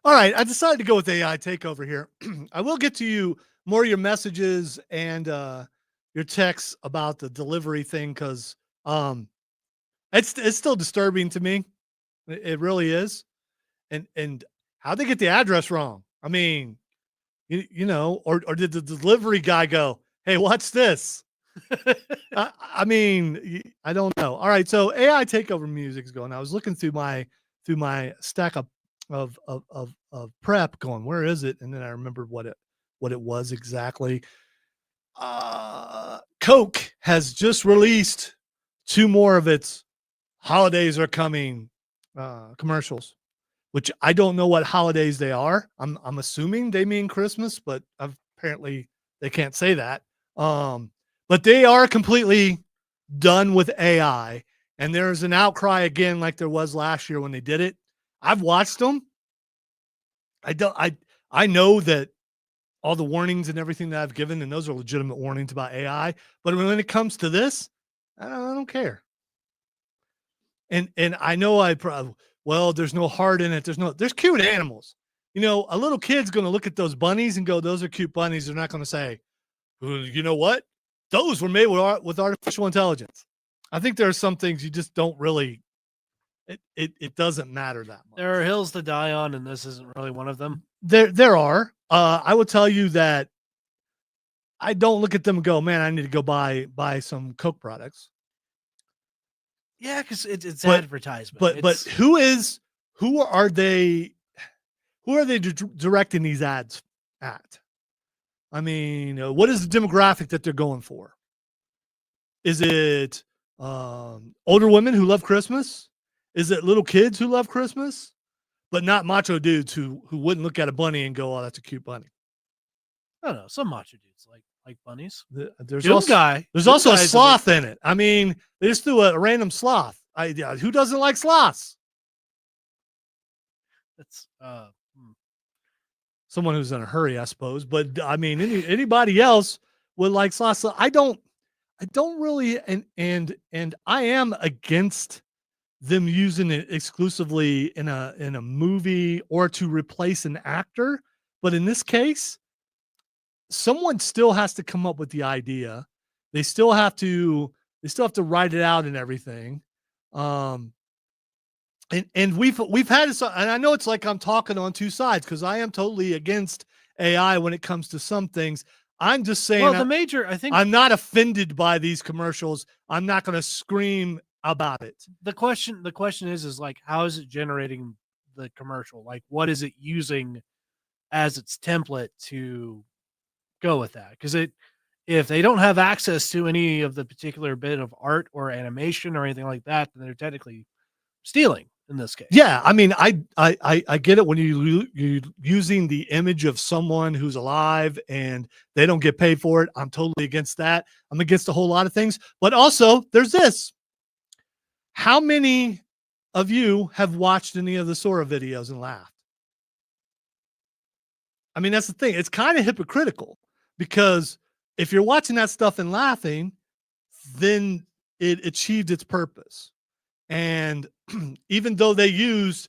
[SPEAKER 1] All right, I decided to go with AI takeover here. I will get to you more of your messages and your texts about the delivery thing because it's still disturbing to me. It really is. And how they get the address wrong? I mean, or did the delivery guy go, "Hey, watch this"? I mean, I don't know. All right, so AI takeover music's going. I was looking through my stack of prep, going, where is it? And then I remembered what it was exactly. Coke has just released 2 more of its holidays are coming commercials. which I don't know what holidays they are. I'm assuming they mean Christmas, but apparently they can't say that. But they are completely done with AI, and there's an outcry again, like there was last year when they did it. I've watched them. I know that all the warnings and everything that I've given, and those are legitimate warnings about AI. But when it comes to this, I don't care. And I know there's no heart in it. There's cute animals. You know, a little kid's going to look at those bunnies and go, those are cute bunnies. They're not going to say, you know what? Those were made with artificial intelligence. I think there are some things you just don't really, it doesn't matter that much.
[SPEAKER 2] There are hills to die on, and this isn't really one of them.
[SPEAKER 1] There are. I will tell you that I don't look at them and go, man, I need to go buy some Coke products.
[SPEAKER 2] Yeah, because it's advertisement.
[SPEAKER 1] But who are they directing these ads at? I mean, what is the demographic that they're going for? Is it older women who love Christmas? Is it little kids who love Christmas? But not macho dudes who wouldn't look at a bunny and go, oh, that's a cute bunny.
[SPEAKER 2] I don't know. Some macho dudes like bunnies.
[SPEAKER 1] There's
[SPEAKER 2] Jim
[SPEAKER 1] also
[SPEAKER 2] guy.
[SPEAKER 1] There's
[SPEAKER 2] Jim
[SPEAKER 1] also a
[SPEAKER 2] guy's
[SPEAKER 1] sloth in it. I mean, they just threw a random sloth. Who doesn't like sloths?
[SPEAKER 2] That's
[SPEAKER 1] someone who's in a hurry, I suppose. But I mean, anybody else would like sloths. So I don't really, and I am against them using it exclusively in a movie or to replace an actor. But in this case, someone still has to come up with the idea. They still have to write it out and everything. And we've had this, and I know it's like I'm talking on two sides because I am totally against AI when it comes to some things. I'm just saying,
[SPEAKER 2] I think
[SPEAKER 1] I'm not offended by these commercials. I'm not going to scream about it.
[SPEAKER 2] The question is like, how is it generating the commercial? Like, what is it using as its template to go with that? Because if they don't have access to any of the particular bit of art or animation or anything like that, then they're technically stealing in this case.
[SPEAKER 1] Yeah, I mean, I get it when you're using the image of someone who's alive and they don't get paid for it. I'm totally against that. I'm against a whole lot of things. But also, there's this. How many of you have watched any of the Soooo videos and laughed? I mean, that's the thing. It's kind of hypocritical because if you're watching that stuff and laughing, then it achieved its purpose. And even though they used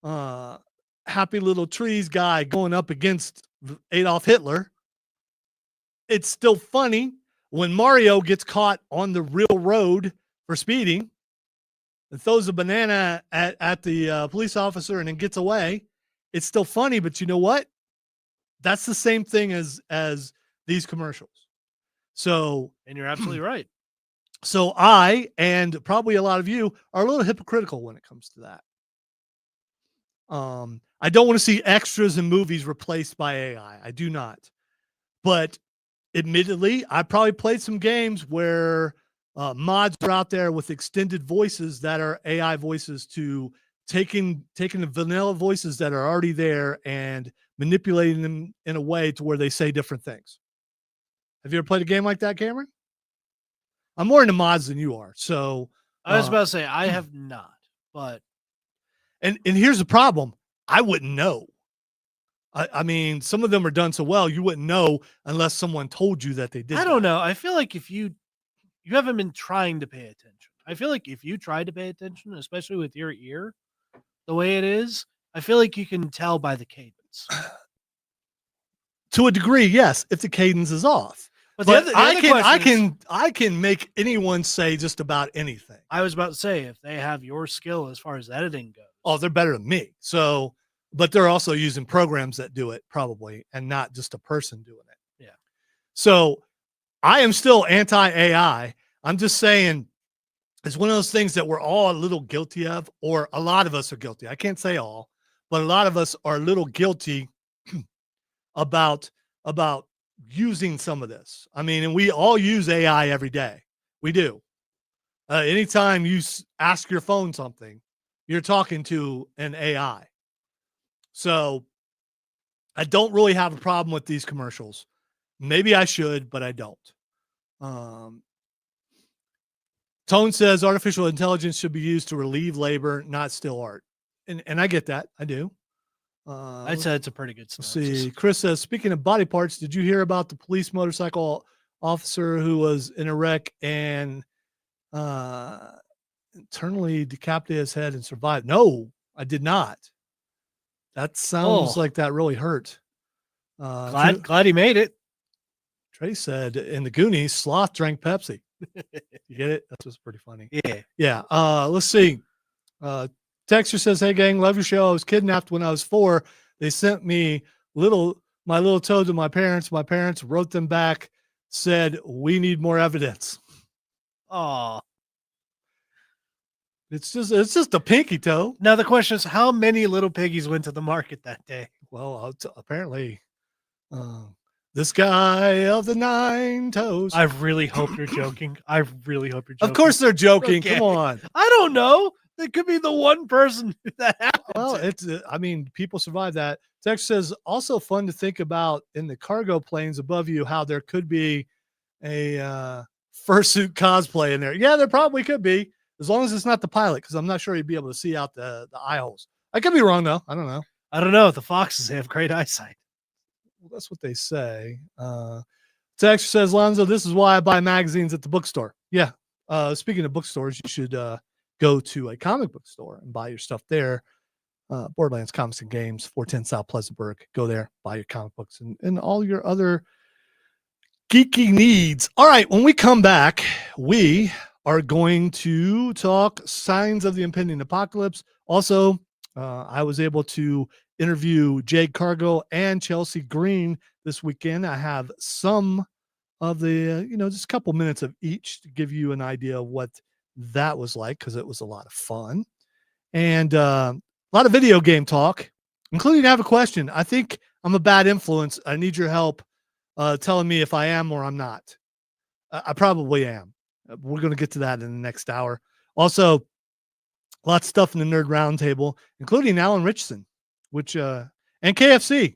[SPEAKER 1] Happy Little Trees guy going up against Adolf Hitler, it's still funny when Mario gets caught on the real road for speeding and throws a banana at the police officer and then gets away. It's still funny, but you know what? That's the same thing as these commercials. So,
[SPEAKER 2] and you're absolutely right.
[SPEAKER 1] So I, and probably a lot of you, are a little hypocritical when it comes to that. I don't want to see extras in movies replaced by AI. I do not. But admittedly, I probably played some games where mods are out there with extended voices that are AI voices to taking the vanilla voices that are already there and manipulating them in a way to where they say different things. Have you ever played a game like that, Cameron? I'm more into mods than you are. So
[SPEAKER 2] I was about to say I have not, but
[SPEAKER 1] and here's the problem. I wouldn't know. I mean, some of them are done so well, you wouldn't know unless someone told you that they did.
[SPEAKER 2] I don't know. I feel like if you haven't been trying to pay attention. I feel like if you try to pay attention, especially with your ear, the way it is, I feel like you can tell by the cadence.
[SPEAKER 1] To a degree, yes, if the cadence is off. But I can make anyone say just about anything.
[SPEAKER 2] I was about to say, if they have your skill as far as editing goes.
[SPEAKER 1] Oh, they're better than me. So, but they're also using programs that do it probably, and not just a person doing it.
[SPEAKER 2] Yeah.
[SPEAKER 1] So I am still anti-AI. I'm just saying it's one of those things that we're all a little guilty of, or a lot of us are guilty. I can't say all, but a lot of us are a little guilty about using some of this. I mean, and we all use AI every day. We do. Anytime you ask your phone something, you're talking to an AI. So I don't really have a problem with these commercials. Maybe I should, but I don't. Tone says artificial intelligence should be used to relieve labor, not still art. And I get that. I do.
[SPEAKER 2] I'd say it's a pretty good
[SPEAKER 1] Let's
[SPEAKER 2] synopsis.
[SPEAKER 1] see. Chris says, speaking of body parts, did you hear about the police motorcycle officer who was in a wreck and internally decapitated his head and survived? No, I did not. That sounds like that really hurt.
[SPEAKER 2] Glad he made it.
[SPEAKER 1] Trey said in the Goonies, Sloth drank Pepsi. You get it? That's just pretty funny.
[SPEAKER 2] Yeah.
[SPEAKER 1] Yeah. Let's see. Texter says, hey gang, love your show. I was kidnapped when I was 4. They sent me my little toe to my parents. My parents wrote them back, said, we need more evidence.
[SPEAKER 2] Oh.
[SPEAKER 1] It's just a pinky toe.
[SPEAKER 2] Now the question is, how many little piggies went to the market that day?
[SPEAKER 1] Well, apparently, this guy of the 9 toes.
[SPEAKER 2] I really hope you're joking. I really hope you're joking.
[SPEAKER 1] Of course they're joking.
[SPEAKER 2] Okay.
[SPEAKER 1] Come on.
[SPEAKER 2] I don't know. It could be the one person that happened.
[SPEAKER 1] Well,
[SPEAKER 2] to.
[SPEAKER 1] it's people survive that. Text says also fun to think about in the cargo planes above you how there could be a fursuit cosplay in there. Yeah, there probably could be, as long as it's not the pilot, because I'm not sure you'd be able to see out the eye holes. I could be wrong though. I don't know.
[SPEAKER 2] I don't know. The foxes have great eyesight.
[SPEAKER 1] Well, that's what they say. Text says, Lonzo, this is why I buy magazines at the bookstore. Yeah. Speaking of bookstores, you should go to a comic book store and buy your stuff there. Borderlands Comics and Games, 410 South Pleasantburg. Go there, buy your comic books and all your other geeky needs. All right, when we come back, we are going to talk signs of the impending apocalypse. Also, I was able to interview Jade Cargill and Chelsea Green this weekend. I have some of the, just a couple minutes of each to give you an idea of what that was like, because it was a lot of fun. And a lot of video game talk, including I have a question. I think I'm a bad influence. I need your help telling me if I am or I'm not. I probably am. We're going to get to that in the next hour. Also, lots of stuff in the Nerd Roundtable, including Alan Richardson, which and KFC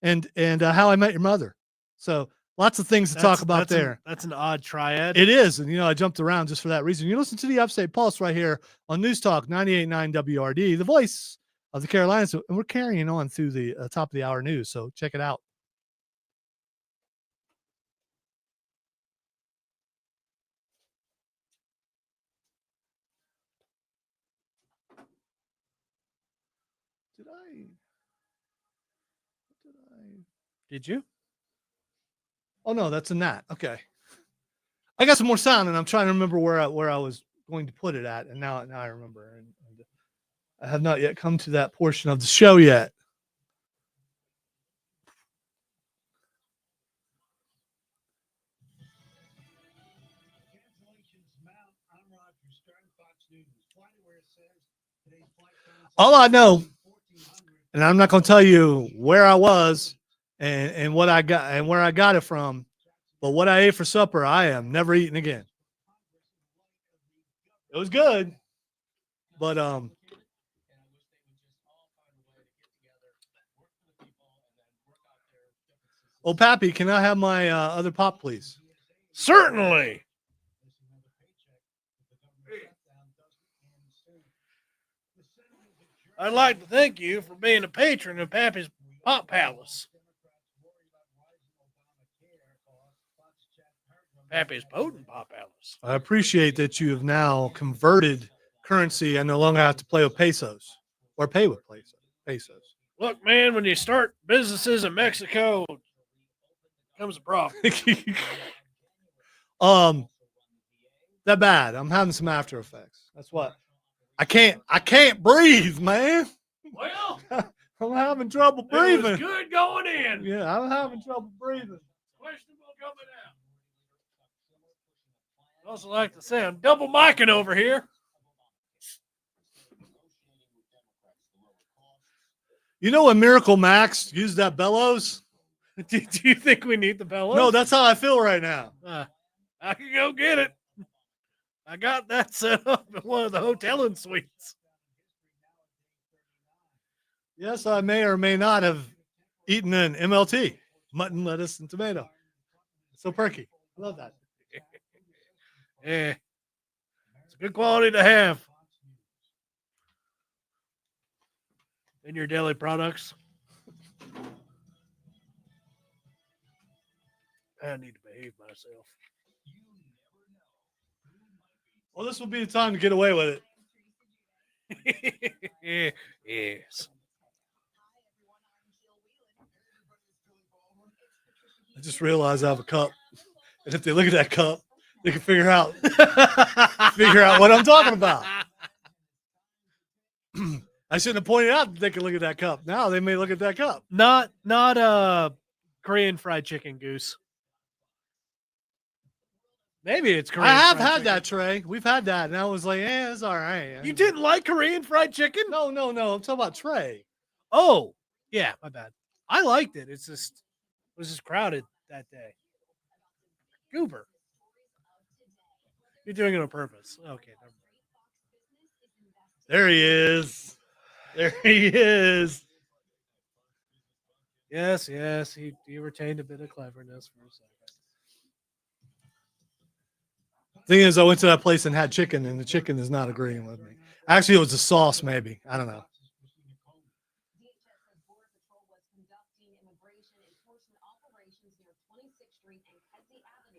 [SPEAKER 1] and How I Met Your Mother. So lots of things to talk about there.
[SPEAKER 2] That's an odd triad.
[SPEAKER 1] It is. And, I jumped around just for that reason. You listen to the Upstate Pulse right here on News Talk 98.9 WRD, the voice of the Carolinas. And we're carrying on through the top of the hour news. So check it out.
[SPEAKER 2] Did you?
[SPEAKER 1] Oh no, that's a gnat. Okay. I got some more sound and I'm trying to remember where I was going to put it at. And now I remember. And I have not yet come to that portion of the show yet. All I know, and I'm not going to tell you where I was and what I got and where I got it from, but what I ate for supper, I am never eating again. It was good, but oh, Pappy, can I have my other pop, please?
[SPEAKER 2] Certainly. I'd like to thank you for being a patron of Pappy's Pop Palace. Pappy's Potent Pop Palace.
[SPEAKER 1] I appreciate that you have now converted currency. I no longer have to play with pesos or pay with pesos.
[SPEAKER 2] Look, man, when you start businesses in Mexico, comes a problem.
[SPEAKER 1] That bad. I'm having some after effects. That's what. I can't breathe, man.
[SPEAKER 2] Well,
[SPEAKER 1] I'm having trouble
[SPEAKER 2] it
[SPEAKER 1] breathing.
[SPEAKER 2] was good going in.
[SPEAKER 1] Yeah, I'm having trouble breathing.
[SPEAKER 2] Questionable coming out. I'd also like to say I'm double micing over here.
[SPEAKER 1] You know when Miracle Max used that bellows?
[SPEAKER 2] Do you think we need the bellows?
[SPEAKER 1] No, that's how I feel right now.
[SPEAKER 2] I can go get it. I got that set up in one of the hotel and suites.
[SPEAKER 1] Yes, I may or may not have eaten an MLT, mutton, lettuce, and tomato. It's so perky. I love that.
[SPEAKER 2] Yeah. It's a good quality to have in your daily products. I need to behave myself.
[SPEAKER 1] Well, this will be the time to get away with it.
[SPEAKER 2] Yes.
[SPEAKER 1] I just realized I have a cup, and if they look at that cup, they can figure out what I'm talking about. I shouldn't have pointed out that they can look at that cup. Now they may look at that cup.
[SPEAKER 2] Not Korean fried chicken, Goose. Maybe it's Korean.
[SPEAKER 1] I have
[SPEAKER 2] fried
[SPEAKER 1] had
[SPEAKER 2] chicken.
[SPEAKER 1] that, Trey. We've had that, and I was like, it's all right.
[SPEAKER 2] You didn't like Korean fried chicken?
[SPEAKER 1] No. I'm talking about Trey.
[SPEAKER 2] Oh, yeah, my bad. I liked it. It was just crowded that day. Goober. You're doing it on purpose. Okay.
[SPEAKER 1] There he is. There he is.
[SPEAKER 2] Yes. He retained a bit of cleverness for a second.
[SPEAKER 1] Thing is, I went to that place and had chicken, and the chicken is not agreeing with me. Actually, it was the sauce, maybe. I don't know.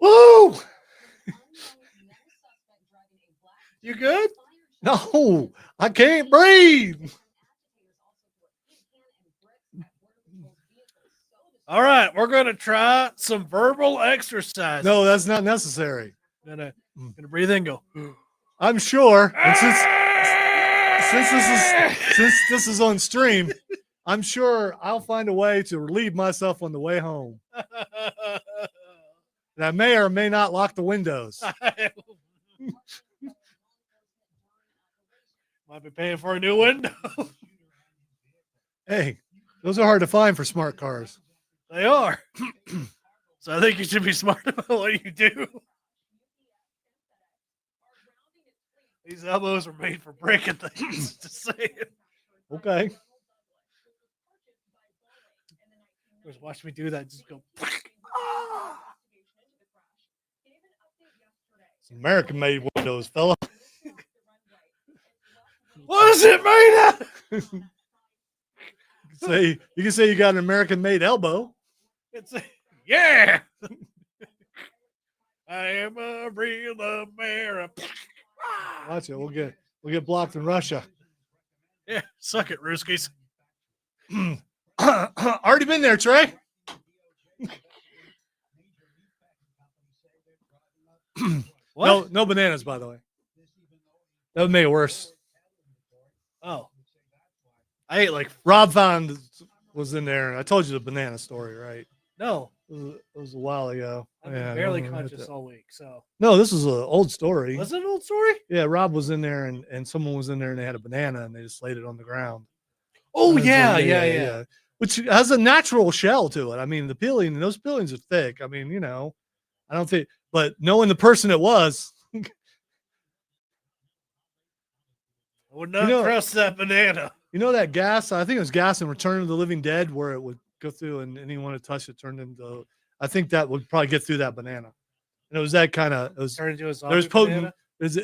[SPEAKER 1] Woo!
[SPEAKER 2] You good?
[SPEAKER 1] No, I can't breathe.
[SPEAKER 2] All right, we're gonna try some verbal exercise.
[SPEAKER 1] No, that's not necessary.
[SPEAKER 2] Gonna breathe in, go.
[SPEAKER 1] I'm sure. And since this is on stream, I'm sure I'll find a way to relieve myself on the way home. And I may or may not lock the windows.
[SPEAKER 2] Might be paying for a new window.
[SPEAKER 1] Hey, those are hard to find for smart cars.
[SPEAKER 2] They are. So I think you should be smart about what you do. These elbows are made for breaking things. Just saying.
[SPEAKER 1] Okay.
[SPEAKER 2] Just watch me do that. Just go.
[SPEAKER 1] It's American-made windows, fella.
[SPEAKER 2] What is it made of?
[SPEAKER 1] You can say you got an American-made elbow.
[SPEAKER 2] Yeah. I am a real American.
[SPEAKER 1] Watch it. We'll get blocked in Russia.
[SPEAKER 2] Yeah, suck it, Ruskies.
[SPEAKER 1] Already been there, Trey.
[SPEAKER 2] What?
[SPEAKER 1] No bananas, by the way. That would make it worse.
[SPEAKER 2] Oh. I ate like
[SPEAKER 1] Rob found was in there. I told you the banana story, right?
[SPEAKER 2] no.
[SPEAKER 1] It was a while ago.
[SPEAKER 2] I've been
[SPEAKER 1] Yeah, I
[SPEAKER 2] barely
[SPEAKER 1] don't remember
[SPEAKER 2] conscious
[SPEAKER 1] that.
[SPEAKER 2] all week. So
[SPEAKER 1] No, this is an old story.
[SPEAKER 2] was it an old story?
[SPEAKER 1] Yeah, Rob was in there and someone was in there and they had a banana and they just laid it on the ground.
[SPEAKER 2] Oh
[SPEAKER 1] And so,
[SPEAKER 2] yeah.
[SPEAKER 1] Which has a natural shell to it. I mean, those peelings are thick. I mean, I don't think, but knowing the person it was,
[SPEAKER 2] I would not trust that banana.
[SPEAKER 1] that gas, I think it was gas in Return of the Living Dead where it would go through and anyone who touched it turned into, I think that would probably get through that banana. And it was that kind of,
[SPEAKER 2] Turned into a zombie
[SPEAKER 1] there's potent,
[SPEAKER 2] banana?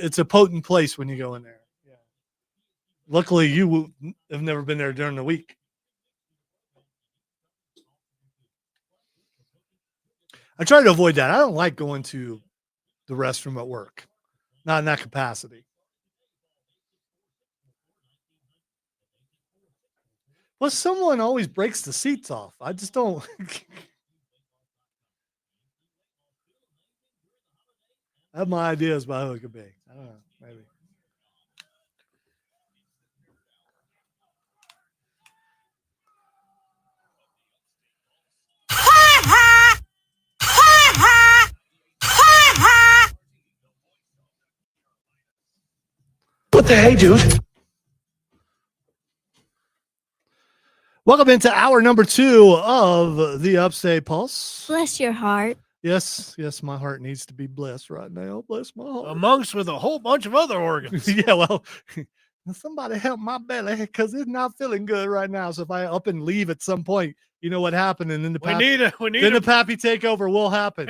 [SPEAKER 1] it's a potent place when you go in there. Yeah. Luckily, you have never been there during the week. I try to avoid that. I don't like going to the restroom at work, not in that capacity. Well, someone always breaks the seats off. I just don't. I have my ideas about who it could be. I don't know. Maybe.
[SPEAKER 4] What the hey, dude?
[SPEAKER 1] Welcome into hour number 2 of the Upstate Pulse.
[SPEAKER 3] Bless your heart.
[SPEAKER 1] Yes, my heart needs to be blessed right now. Bless my heart.
[SPEAKER 2] Amongst with a whole bunch of other organs.
[SPEAKER 1] Yeah, well, Somebody help my belly because it's not feeling good right now. So if I up and leave at some point, you know what happened, and then the
[SPEAKER 2] We need
[SPEAKER 1] the Pappy takeover will happen,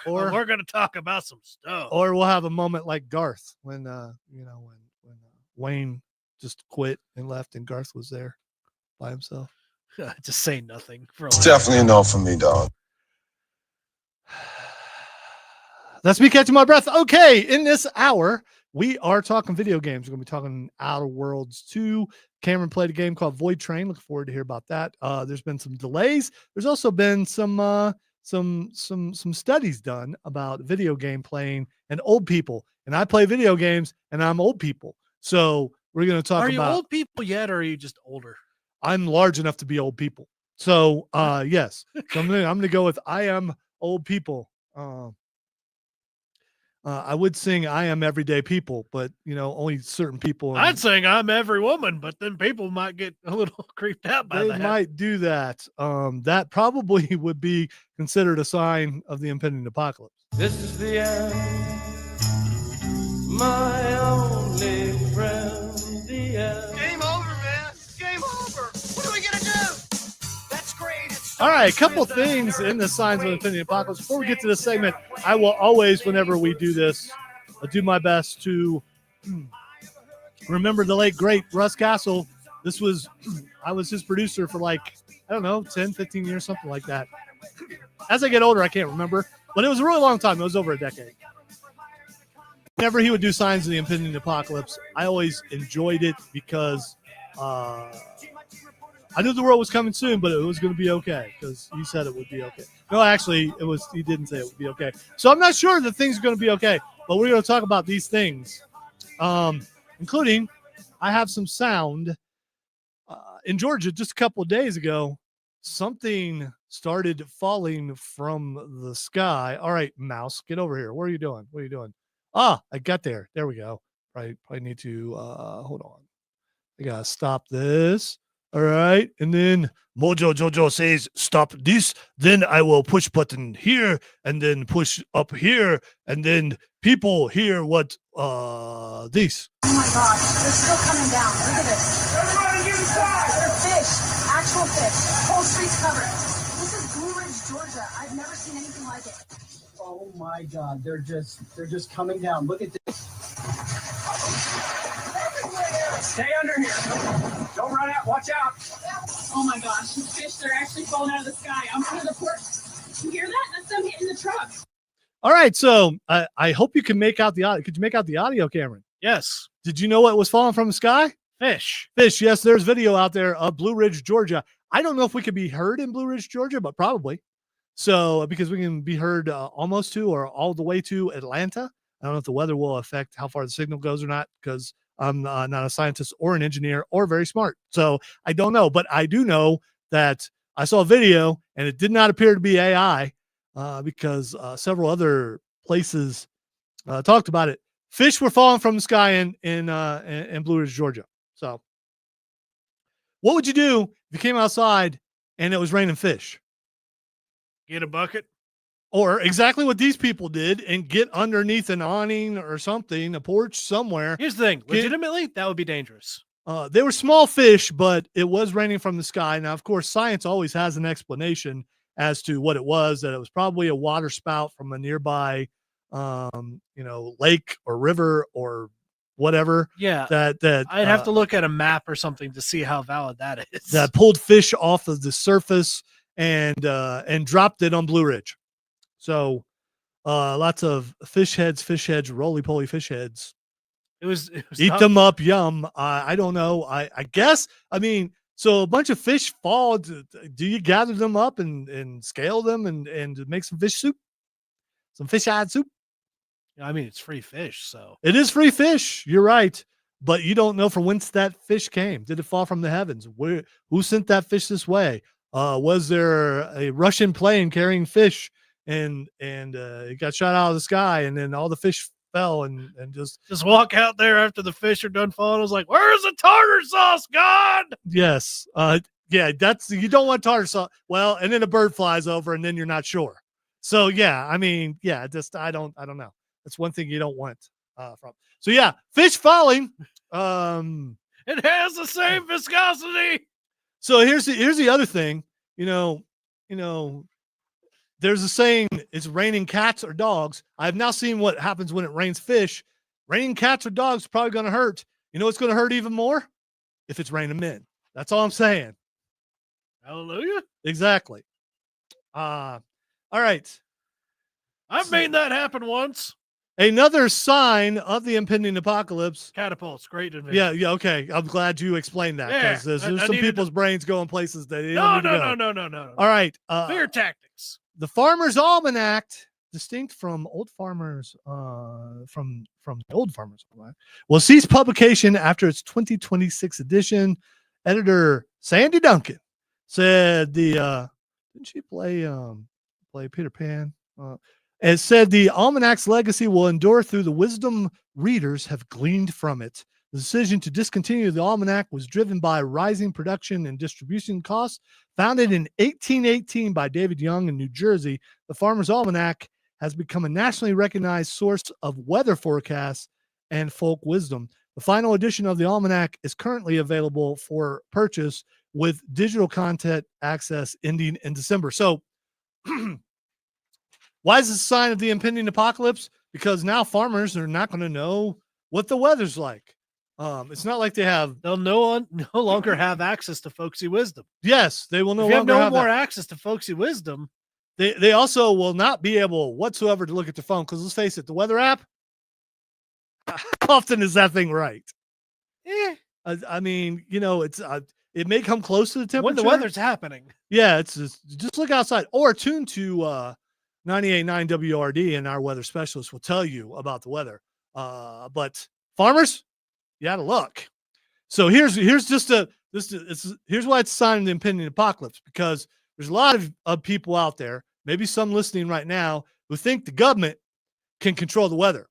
[SPEAKER 2] or we're gonna talk about some stuff.
[SPEAKER 1] or we'll have a moment like Garth when when Wayne just quit and left, and Garth was there by himself.
[SPEAKER 2] Just say nothing for a
[SPEAKER 6] It's
[SPEAKER 2] while.
[SPEAKER 6] definitely a no for me, dog.
[SPEAKER 1] That's me catching my breath. Okay, in this hour, we are talking video games. We're going to be talking Outer Worlds 2. Cameron played a game called Void Train. Looking forward to hear about that. There's been some delays. There's also been some studies done about video game playing and old people. And I play video games, and I'm old people. So we're going to talk
[SPEAKER 2] Are you
[SPEAKER 1] about.
[SPEAKER 2] old people yet, or are you just older?
[SPEAKER 1] I'm large enough to be old people. So yes. So I'm gonna go with I am old people. I would sing I am everyday people, but only certain people.
[SPEAKER 2] I'd sing I'm every woman, but then people might get a little creeped out by
[SPEAKER 1] They
[SPEAKER 2] that.
[SPEAKER 1] might do that. That probably would be considered a sign of the impending apocalypse.
[SPEAKER 5] This is the end, my only friend, the end.
[SPEAKER 4] Game over, man. Game over. What are we gonna do? That's great.
[SPEAKER 1] All right, a couple things in the signs of the impending apocalypse. Before we get to this segment, I will always, whenever we do this, do my best to remember the late, great Russ Castle. I was his producer for 10, 15 years, something like that. As I get older, I can't remember, but it was a really long time. It was over a decade. Whenever he would do signs of the impending apocalypse, I always enjoyed it because I knew the world was coming soon, but it was going to be okay because he said it would be okay. No, actually, he didn't say it would be okay. So I'm not sure that things are going to be okay, but we're going to talk about these things, including I have some sound. In Georgia, just a couple of days ago, something started falling from the sky. All right, mouse, get over here. What are you doing? What are you doing? Ah, I got there. There we go. Right. Probably need to hold on. I gotta stop this. All right. And then Mojo Jojo says, stop this. Then I will push button here and then push up here. And then people hear what this.
[SPEAKER 7] Oh my gosh, they're still coming down. Look at this. Everybody get inside. They're fish. Actual fish. Whole street's covered. This is Blue Ridge, Georgia. I've never seen anything like it.
[SPEAKER 8] Oh my God, they're just coming down. Look at this.
[SPEAKER 7] Stay under here. Don't run out. Watch out. Oh my gosh, these fish, they're actually falling out of the sky. I'm under the porch. You hear that? That's them hitting the truck.
[SPEAKER 1] All right. So I hope you can make out the audio. Could you make out the audio, Cameron?
[SPEAKER 2] Yes.
[SPEAKER 1] Did you know what was falling from the sky?
[SPEAKER 2] Fish.
[SPEAKER 1] Fish. Yes, there's video out there of Blue Ridge, Georgia. I don't know if we could be heard in Blue Ridge, Georgia, but probably. So because we can be heard almost to or all the way to Atlanta. I don't know if the weather will affect how far the signal goes or not because I'm not a scientist or an engineer or very smart. So I don't know, but I do know that I saw a video and it did not appear to be AI because several other places talked about it. Fish were falling from the sky in Blue Ridge, Georgia. So what would you do if you came outside and it was raining fish?
[SPEAKER 2] Get a bucket.
[SPEAKER 1] Or exactly what these people did and get underneath an awning or something, a porch somewhere.
[SPEAKER 2] Here's the thing. Legitimately, that would be dangerous.
[SPEAKER 1] They were small fish, but it was raining from the sky. Now, of course, science always has an explanation as to what it was, that it was probably a water spout from a nearby, lake or river or whatever.
[SPEAKER 2] Yeah.
[SPEAKER 1] That
[SPEAKER 2] I'd have to look at a map or something to see how valid that is.
[SPEAKER 1] That pulled fish off of the surface and dropped it on Blue Ridge. So lots of fish heads, roly-poly fish heads.
[SPEAKER 2] It was
[SPEAKER 1] Eat
[SPEAKER 2] tough.
[SPEAKER 1] them up, yum. I don't know. I guess, so a bunch of fish fall. Do you gather them up and scale them and make some fish soup? Some fish-eyed soup?
[SPEAKER 2] It's free fish, so.
[SPEAKER 1] It is free fish. You're right. But you don't know from whence that fish came. Did it fall from the heavens? Who sent that fish this way? Was there a Russian plane carrying fish and it got shot out of the sky and then all the fish fell and just
[SPEAKER 2] walk out there after the fish are done falling? I was like, where's the tartar sauce, God?
[SPEAKER 1] Yes. Yeah, you don't want tartar sauce. Well, and then a bird flies over and then you're not sure. So yeah, I don't know. That's one thing you don't want from. So yeah, fish falling.
[SPEAKER 2] It has the same viscosity.
[SPEAKER 1] So here's the other thing. There's a saying: it's raining cats or dogs. I've now seen what happens when it rains fish. Raining cats or dogs is probably going to hurt. You know what's going to hurt even more? If it's raining men. That's all I'm saying.
[SPEAKER 2] Hallelujah.
[SPEAKER 1] Exactly. All right.
[SPEAKER 2] I've made that happen once.
[SPEAKER 1] Another sign of the impending apocalypse.
[SPEAKER 2] Catapults, great invention.
[SPEAKER 1] Yeah, okay. I'm glad you explained that because
[SPEAKER 2] Yeah,
[SPEAKER 1] there's
[SPEAKER 2] I
[SPEAKER 1] some
[SPEAKER 2] needed
[SPEAKER 1] people's brains going places that they
[SPEAKER 2] No.
[SPEAKER 1] don't need to go. All right.
[SPEAKER 2] Fear tactics.
[SPEAKER 1] The Farmer's Almanac, distinct from old farmers, from the old Farmer's Almanac, will cease publication after its 2026 edition. Editor Sandy Duncan said didn't she play Peter Pan? It said the almanac's legacy will endure through the wisdom readers have gleaned from it. The decision to discontinue the almanac was driven by rising production and distribution costs. Founded in 1818 by David Young in New Jersey, the Farmer's Almanac has become a nationally recognized source of weather forecasts and folk wisdom. The final edition of the almanac is currently available for purchase with digital content access ending in December. So, why is this a sign of the impending apocalypse? Because now farmers are not going to know what the weather's like. It's not like
[SPEAKER 2] they'll no longer have access to folksy wisdom.
[SPEAKER 1] Yes, they will no
[SPEAKER 2] if you
[SPEAKER 1] longer
[SPEAKER 2] have no
[SPEAKER 1] have
[SPEAKER 2] more access to folksy wisdom.
[SPEAKER 1] They also will not be able whatsoever to look at their phone because let's face it, the weather app. How often is that thing right? I mean, it's it may come close to the temperature
[SPEAKER 2] when the weather's happening.
[SPEAKER 1] Yeah, it's just look outside or tune to 98.9 WRD, and our weather specialist will tell you about the weather. But farmers, you got to look. So here's why it's a sign of the impending apocalypse, because there's a lot of people out there, maybe some listening right now, who think the government can control the weather.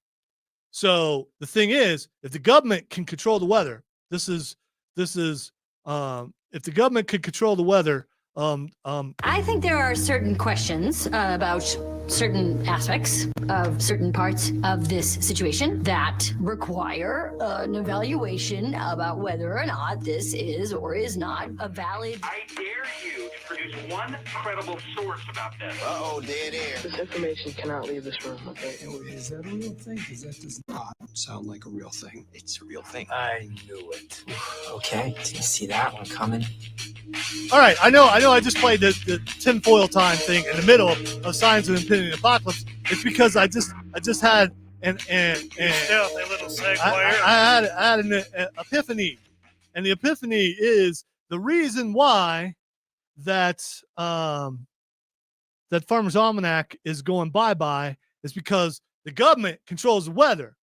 [SPEAKER 1] So the thing is, if the government can control the weather, if the government could control the weather,
[SPEAKER 9] I think there are certain questions about certain aspects of certain parts of this situation that require an evaluation about whether or not this is or is not a valid.
[SPEAKER 4] I dare you to produce one credible source about this.
[SPEAKER 8] Uh-oh, dead air.
[SPEAKER 10] This information cannot leave this room, okay?
[SPEAKER 8] Is that a real thing? Because that does not sound like a real thing.
[SPEAKER 10] It's a real thing. I knew it. Okay, did you see that one coming?
[SPEAKER 1] All right, I know. I just played the tinfoil time thing in the middle of Signs of Impending Apocalypse. It's because I just had a
[SPEAKER 2] little segue.
[SPEAKER 1] I had an epiphany, and the epiphany is the reason why that Farmer's Almanac is going bye-bye is because the government controls the weather.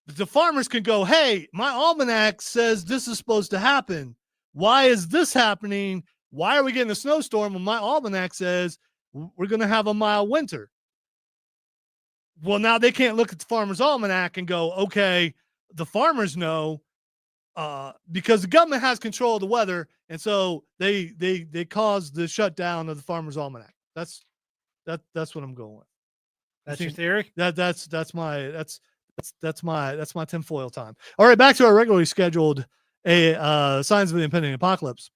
[SPEAKER 1] But the farmers can go, hey, my almanac says this is supposed to happen. Why is this happening? Why are we getting a snowstorm when my almanac says we're going to have a mild winter? Well, now they can't look at the Farmer's Almanac and go, okay, the farmers know because the government has control of the weather, and so they caused the shutdown of the Farmer's Almanac. That's what I'm going with.
[SPEAKER 2] That's your theory?
[SPEAKER 1] That's my tinfoil time. All right, back to our regularly scheduled Signs of the Impending Apocalypse.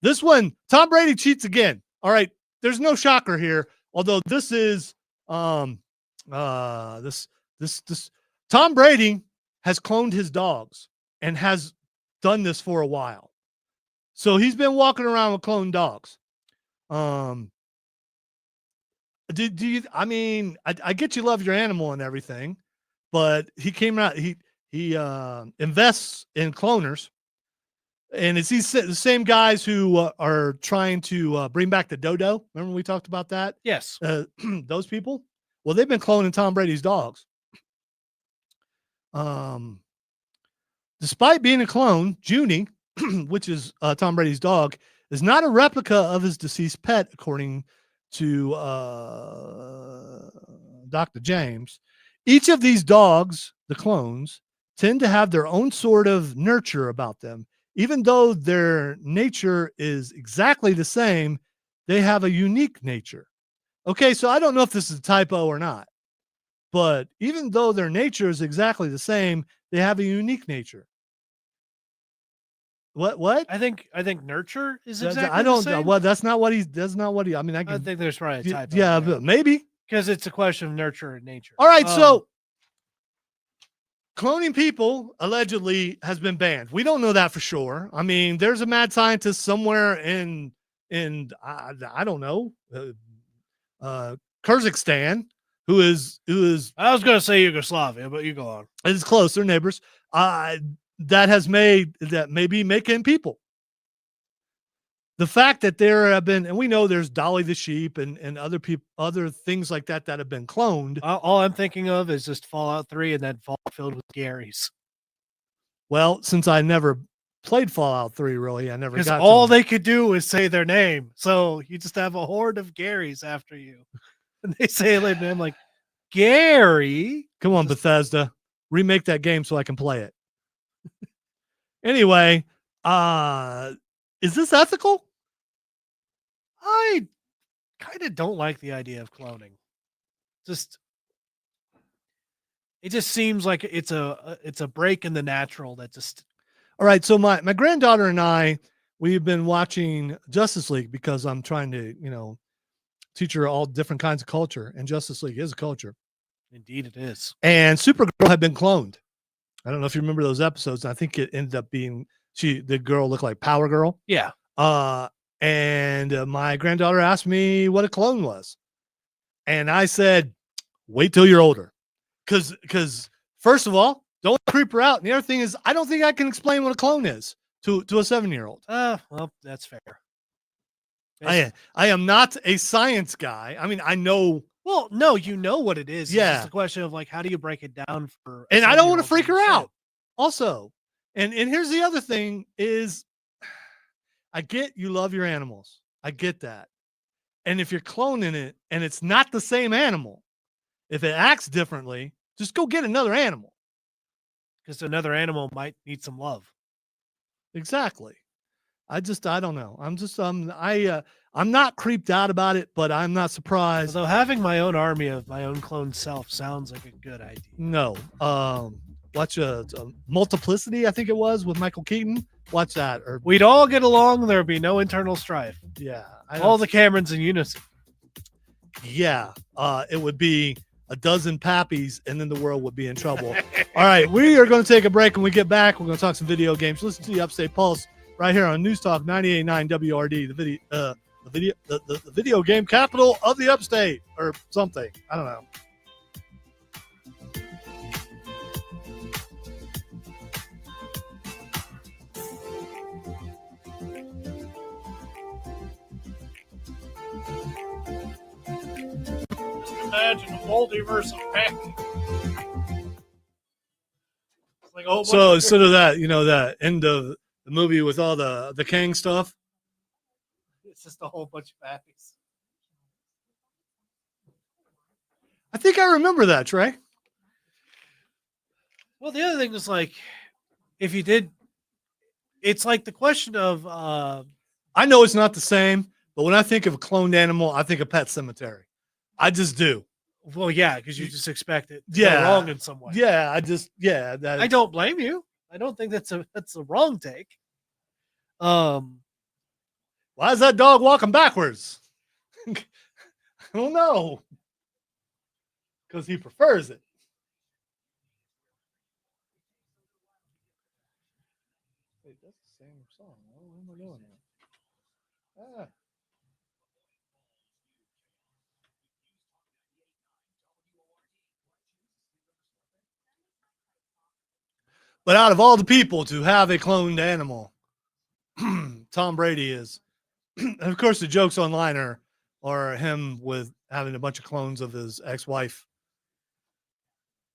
[SPEAKER 1] This one, Tom Brady cheats again. All right, there's no shocker here, although this is this Tom Brady has cloned his dogs and has done this for a while. So he's been walking around with cloned dogs. Do you, I mean, I get you love your animal and everything, but he came out, he invests in cloners. And it's these the same guys who are trying to bring back the dodo. Remember we talked about that?
[SPEAKER 2] Yes.
[SPEAKER 1] Those people. Well, they've been cloning Tom Brady's dogs. Despite being a clone, Junie, which is Tom Brady's dog, is not a replica of his deceased pet, according to Dr. James. Each of these dogs, the clones, tend to have their own sort of nurture about them. Even though their nature is exactly the same, they have a unique nature. Okay, so I don't know if this is a typo or not, but even though their nature is exactly the same, they have a unique nature. What?
[SPEAKER 2] I think nurture is
[SPEAKER 1] That's-
[SPEAKER 2] exactly
[SPEAKER 1] I don't.
[SPEAKER 2] the same.
[SPEAKER 1] Well, that's not what he's. That's not what he. I mean, I
[SPEAKER 2] I
[SPEAKER 1] can.
[SPEAKER 2] think there's probably a typo.
[SPEAKER 1] Yeah, but maybe.
[SPEAKER 2] Because it's a question of nurture and nature.
[SPEAKER 1] All right, so cloning people allegedly has been banned. We don't know that for sure. I mean, there's a mad scientist somewhere in I don't know, Kyrgyzstan who is
[SPEAKER 2] I was going to say Yugoslavia, but you go on.
[SPEAKER 1] It's close. They're neighbors. That has made that maybe making people. The fact that there have been, and we know there's Dolly the sheep and other people, other things like that that have been cloned.
[SPEAKER 2] All I'm thinking of is just Fallout 3 and then Fallout filled with Garys.
[SPEAKER 1] Well, since I never played Fallout 3, really, I never
[SPEAKER 2] Because
[SPEAKER 1] got
[SPEAKER 2] all
[SPEAKER 1] to them.
[SPEAKER 2] they could do is say their name. So you just have a horde of Garys after you. And they say like, I'm like, Gary.
[SPEAKER 1] Come on, Bethesda, remake that game so I can play it. Anyway, is this ethical?
[SPEAKER 2] I kind of don't like the idea of cloning. It just seems like it's a break in the natural that just.
[SPEAKER 1] All right, so my granddaughter and I, we've been watching Justice League because I'm trying to, teach her all different kinds of culture, and Justice League is a culture.
[SPEAKER 2] Indeed, it is.
[SPEAKER 1] And Supergirl had been cloned. I don't know if you remember those episodes. I think it ended up being the girl looked like Power Girl.
[SPEAKER 2] Yeah.
[SPEAKER 1] And my granddaughter asked me what a clone was, and I said, "Wait till you're older, because first of all, don't creep her out. And the other thing is, I don't think I can explain what a clone is to a 7-year-old.
[SPEAKER 2] Well, that's fair.
[SPEAKER 1] I am not a science guy. I mean, I know.
[SPEAKER 2] Well, no, you know what it is.
[SPEAKER 1] Yeah.
[SPEAKER 2] It's just a question of like, how do you break it down for?
[SPEAKER 1] And I don't want to
[SPEAKER 2] 7-year-old
[SPEAKER 1] freak her
[SPEAKER 2] understand?
[SPEAKER 1] out. Also, and here's the other thing is, I get you love your animals. I get that. And if you're cloning it and it's not the same animal, if it acts differently, just go get another animal.
[SPEAKER 2] Because another animal might need some love.
[SPEAKER 1] Exactly. I don't know. I'm not creeped out about it, but I'm not surprised.
[SPEAKER 2] Although having my own army of my own cloned self sounds like a good idea.
[SPEAKER 1] No. Watch a Multiplicity, I think it was, with Michael Keaton. Watch that. Or
[SPEAKER 2] We'd all get along. There'd be no internal strife.
[SPEAKER 1] yeah,
[SPEAKER 2] All the Camerons in unison.
[SPEAKER 1] Yeah, it would be a dozen Pappies, and then the world would be in trouble. All right, we are going to take a break. When we get back, we're going to talk some video games. Listen to the Upstate Pulse right here on News Talk 98.9 WRD, the video game capital of the Upstate, or something. I don't know.
[SPEAKER 2] Imagine a multiverse of pack. Like
[SPEAKER 1] So instead of that, that end of the movie with all the Kang stuff.
[SPEAKER 2] It's just a whole bunch of pappies.
[SPEAKER 1] I think I remember that, Trey.
[SPEAKER 2] Well, the other thing is like, if you did, it's like the question of.
[SPEAKER 1] I know it's not the same, but when I think of a cloned animal, I think of Pet Cemetery. I just do.
[SPEAKER 2] Well, yeah, because you just expect it to
[SPEAKER 1] Yeah.
[SPEAKER 2] go wrong in some way.
[SPEAKER 1] Yeah, that
[SPEAKER 2] I don't blame you. I don't think that's a wrong take.
[SPEAKER 1] Why is that dog walking backwards? I don't know. Because he prefers it. Wait, that's the same song. What am I doing now? But out of all the people to have a cloned animal, Tom Brady is. And of course, the jokes online are him with having a bunch of clones of his ex-wife,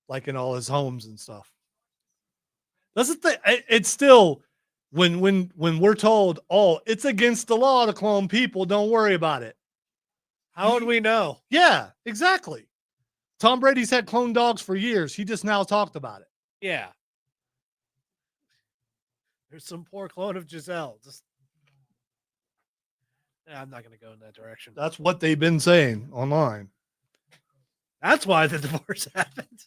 [SPEAKER 1] like in all his homes and stuff. That's the thing. It's still when we're told, oh, it's against the law to clone people. Don't worry about it.
[SPEAKER 2] How would we know?
[SPEAKER 1] Yeah, exactly. Tom Brady's had clone dogs for years. He just now talked about it.
[SPEAKER 2] Yeah. There's some poor clone of Giselle. I'm not going to go in that direction.
[SPEAKER 1] That's what they've been saying online.
[SPEAKER 2] That's why the divorce happened.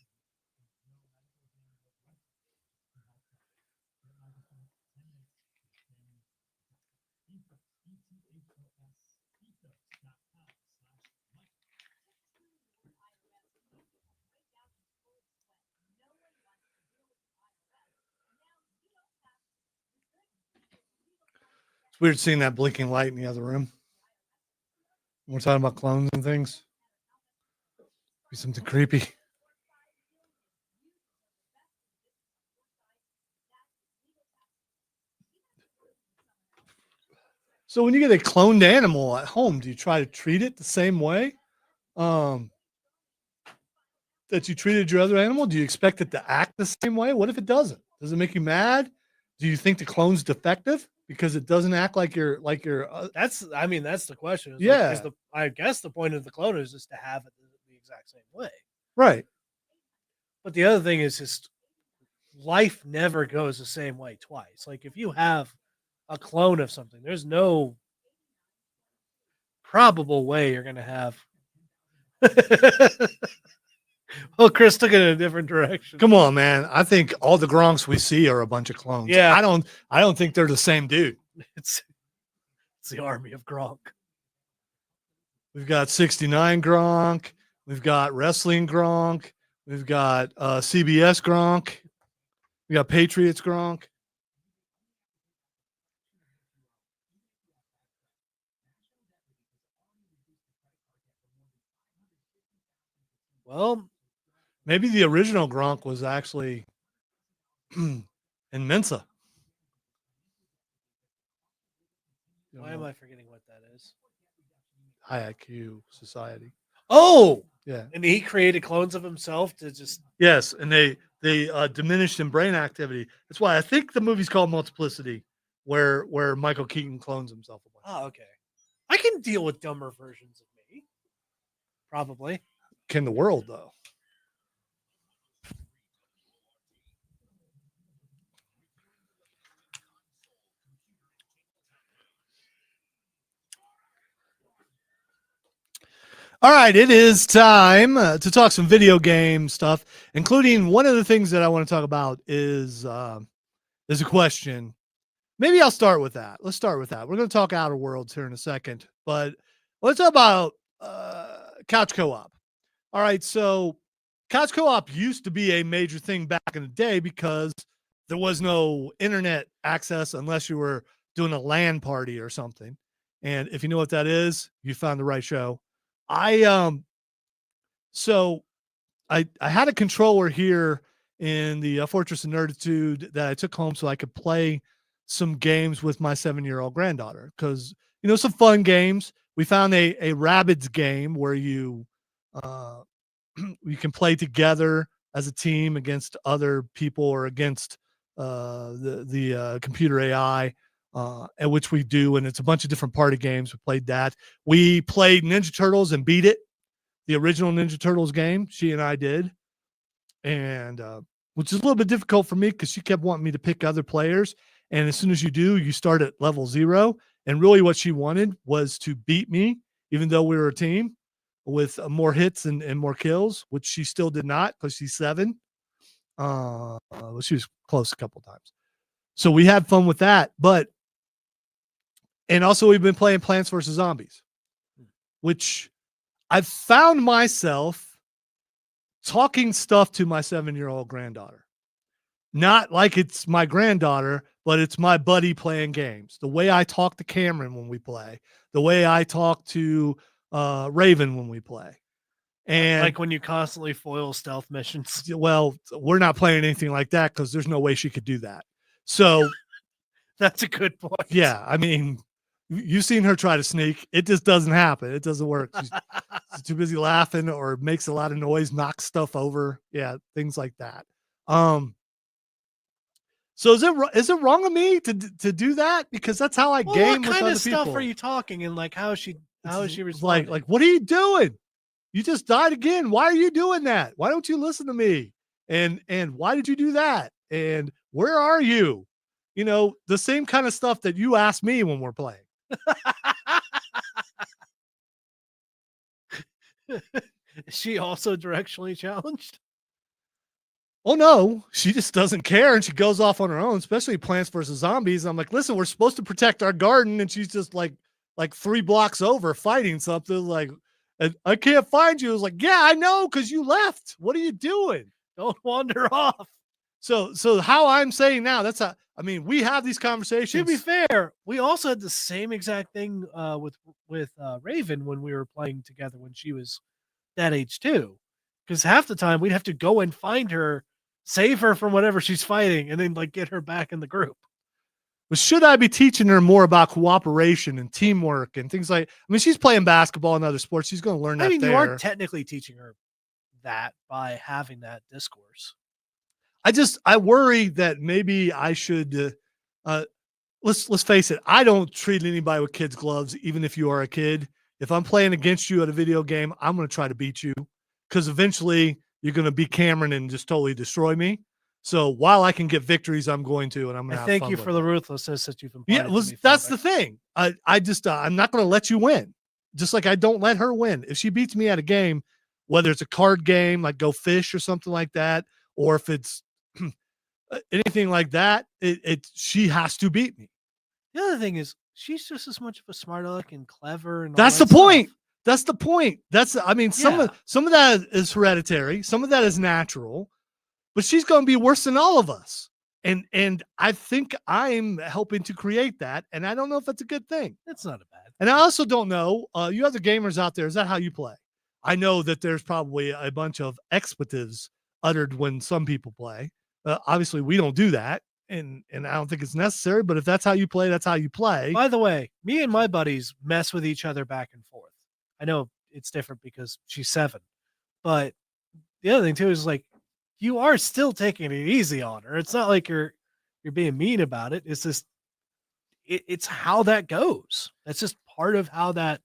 [SPEAKER 1] It's weird seeing that blinking light in the other room. We're talking about clones and things. Be something creepy. So when you get a cloned animal at home, do you try to treat it the same way that you treated your other animal? Do you expect it to act the same way? What if it doesn't? Does it make you mad? Do you think the clone's defective because it doesn't act like your
[SPEAKER 2] That's the question. It's
[SPEAKER 1] Yeah.
[SPEAKER 2] Like, I guess the point of the clone is just to have it the exact same way.
[SPEAKER 1] right?
[SPEAKER 2] But the other thing is just life never goes the same way twice. Like if you have a clone of something, there's no probable way you're going to have. Well, Chris took it in a different direction.
[SPEAKER 1] Come on, man. I think all the Gronks we see are a bunch of clones.
[SPEAKER 2] Yeah.
[SPEAKER 1] I don't think they're the same dude.
[SPEAKER 2] It's the army of Gronk.
[SPEAKER 1] We've got 69 Gronk. We've got wrestling Gronk. We've got CBS Gronk. We got Patriots Gronk.
[SPEAKER 2] Well,
[SPEAKER 1] maybe the original Gronk was actually in Mensa.
[SPEAKER 2] Why am I forgetting what that is?
[SPEAKER 1] High IQ society.
[SPEAKER 2] Oh,
[SPEAKER 1] yeah.
[SPEAKER 2] And he created clones of himself to just
[SPEAKER 1] yes, and they diminished in brain activity. That's why I think the movie's called Multiplicity, where Michael Keaton clones himself.
[SPEAKER 2] Oh, okay. I can deal with dumber versions of me. Probably.
[SPEAKER 1] Can the world though? All right, it is time to talk some video game stuff, including one of the things that I want to talk about is a question. Maybe I'll start with that. Let's start with that. We're going to talk Outer Worlds here in a second, but let's talk about couch co-op. All right, so couch co-op used to be a major thing back in the day because there was no internet access unless you were doing a LAN party or something. And if you know what that is, you found the right show. I had a controller here in the Fortress of Nerditude that I took home so I could play some games with my 7-year-old granddaughter because, you know, some fun games. We found a Rabbids game where you can play together as a team against other people or against the computer AI. And which we do, and it's a bunch of different party games. We played that. We played Ninja Turtles and beat it, the original Ninja Turtles game. She and I did, and which is a little bit difficult for me because she kept wanting me to pick other players. And as soon as you do, you start at level 0. And really, what she wanted was to beat me, even though we were a team with more hits and more kills, which she still did not because she's 7. She was close a couple times. So we had fun with that, and also we've been playing Plants vs. Zombies, which I've found myself talking stuff to my 7-year-old granddaughter. Not like it's my granddaughter, but it's my buddy playing games. The way I talk to Cameron when we play, the way I talk to Raven when we play. And
[SPEAKER 2] like when you constantly foil stealth missions.
[SPEAKER 1] Well, we're not playing anything like that because there's no way she could do that. So
[SPEAKER 2] that's a good point.
[SPEAKER 1] Yeah, I mean, you've seen her try to sneak. It just doesn't happen. It doesn't work. She's too busy laughing or makes a lot of noise, knocks stuff over. Yeah, things like that. So is it wrong of me to do that? Because that's how I game with other people. What kind of
[SPEAKER 2] stuff are you talking? And like how is she responding?
[SPEAKER 1] Like what are you doing? You just died again. Why are you doing that? Why don't you listen to me? And why did you do that? And where are you? You know, the same kind of stuff that you ask me when we're playing.
[SPEAKER 2] Is she also directionally challenged?
[SPEAKER 1] Oh no, she just doesn't care and she goes off on her own, especially Plants vs. Zombies. I'm like, listen, we're supposed to protect our garden, and she's just like like 3 blocks over fighting something like, and I can't find you. It was like, yeah, I know, because you left. What are you doing?
[SPEAKER 2] Don't wander off.
[SPEAKER 1] So how I'm saying now, I mean, we have these conversations.
[SPEAKER 2] To be fair, we also had the same exact thing with Raven when we were playing together when she was that age too. Because half the time we'd have to go and find her, save her from whatever she's fighting, and then like get her back in the group.
[SPEAKER 1] But should I be teaching her more about cooperation and teamwork and things like? I mean, she's playing basketball and other sports. She's going to learn that.
[SPEAKER 2] I mean,
[SPEAKER 1] there.
[SPEAKER 2] you are technically teaching her that by having that discourse.
[SPEAKER 1] I worry that maybe I should. Let's face it. I don't treat anybody with kids' gloves, even if you are a kid. If I'm playing against you at a video game, I'm going to try to beat you, because eventually you're going to beat Cameron and just totally destroy me. So while I can get victories, I'm going to, and I'm going to.
[SPEAKER 2] Thank you for the ruthlessness that you've imparted.
[SPEAKER 1] Yeah, that's the thing. I just I'm not going to let you win. Just like I don't let her win. If she beats me at a game, whether it's a card game like Go Fish or something like that, or if it's anything like that, she has to beat me.
[SPEAKER 2] The other thing is she's just as much of a smart aleck and clever, and
[SPEAKER 1] that's the point. That's the point. I mean, some of that is hereditary, some of that is natural, but she's going to be worse than all of us. And I think I'm helping to create that, and I don't know if that's a good thing.
[SPEAKER 2] That's not a bad thing.
[SPEAKER 1] And I also don't know, you other gamers out there, is that how you play? I know that there's probably a bunch of expletives uttered when some people play. Obviously, we don't do that, and I don't think it's necessary. But if that's how you play, that's how you play.
[SPEAKER 2] By the way, me and my buddies mess with each other back and forth. I know it's different because she's 7, but the other thing too is like you are still taking it easy on her. It's not like you're being mean about it. It's just it's how that goes. That's just part of how that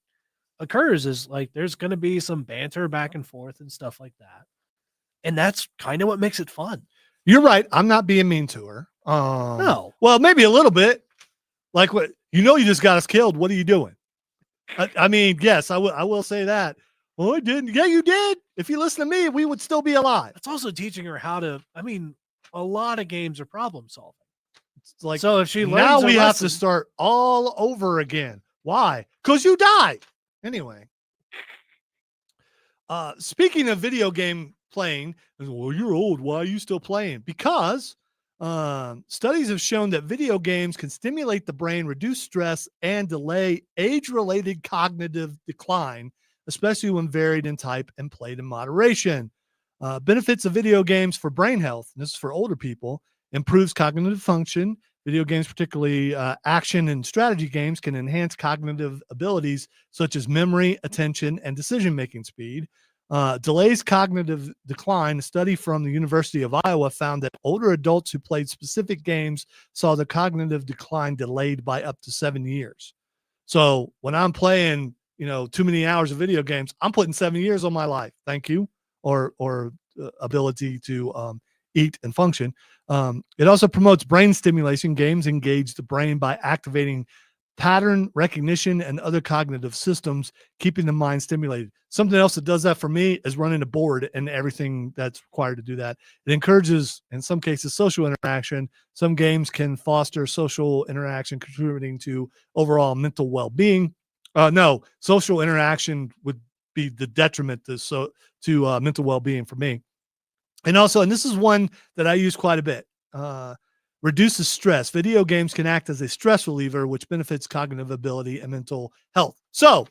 [SPEAKER 2] occurs. Is like there's going to be some banter back and forth and stuff like that, and that's kind of what makes it fun.
[SPEAKER 1] You're right. I'm not being mean to her.
[SPEAKER 2] No.
[SPEAKER 1] Well, maybe a little bit. Like what you just got us killed. What are you doing? I mean, yes, I will say that. Well, I didn't. Yeah, you did. If you listen to me, we would still be alive.
[SPEAKER 2] It's also teaching her how to. I mean, a lot of games are problem solving.
[SPEAKER 1] It's like
[SPEAKER 2] so if she learns
[SPEAKER 1] now, we have to start all over again. Why? Because you died. Anyway. Speaking of video game playing, well, you're old. Why are you still playing? Because studies have shown that video games can stimulate the brain, reduce stress, and delay age-related cognitive decline, especially when varied in type and played in moderation. Benefits of video games for brain health, and this is for older people, improves cognitive function. Video games, particularly action and strategy games, can enhance cognitive abilities such as memory, attention, and decision-making speed. Delays cognitive decline. A study from the University of Iowa found that older adults who played specific games saw the cognitive decline delayed by up to 7 years. So when I'm playing, too many hours of video games, I'm putting 7 years on my life. Thank you. Or ability to eat and function. It also promotes brain stimulation. Games engage the brain by activating pattern recognition and other cognitive systems, keeping the mind stimulated. Something else that does that for me is running a board and everything that's required to do that. It encourages, in some cases, social interaction. Some games can foster social interaction, contributing to overall mental well-being. No, social interaction would be the detriment to mental well-being for me. And also, and this is one that I use quite a bit, reduces stress. Video games can act as a stress reliever, which benefits cognitive ability and mental health. So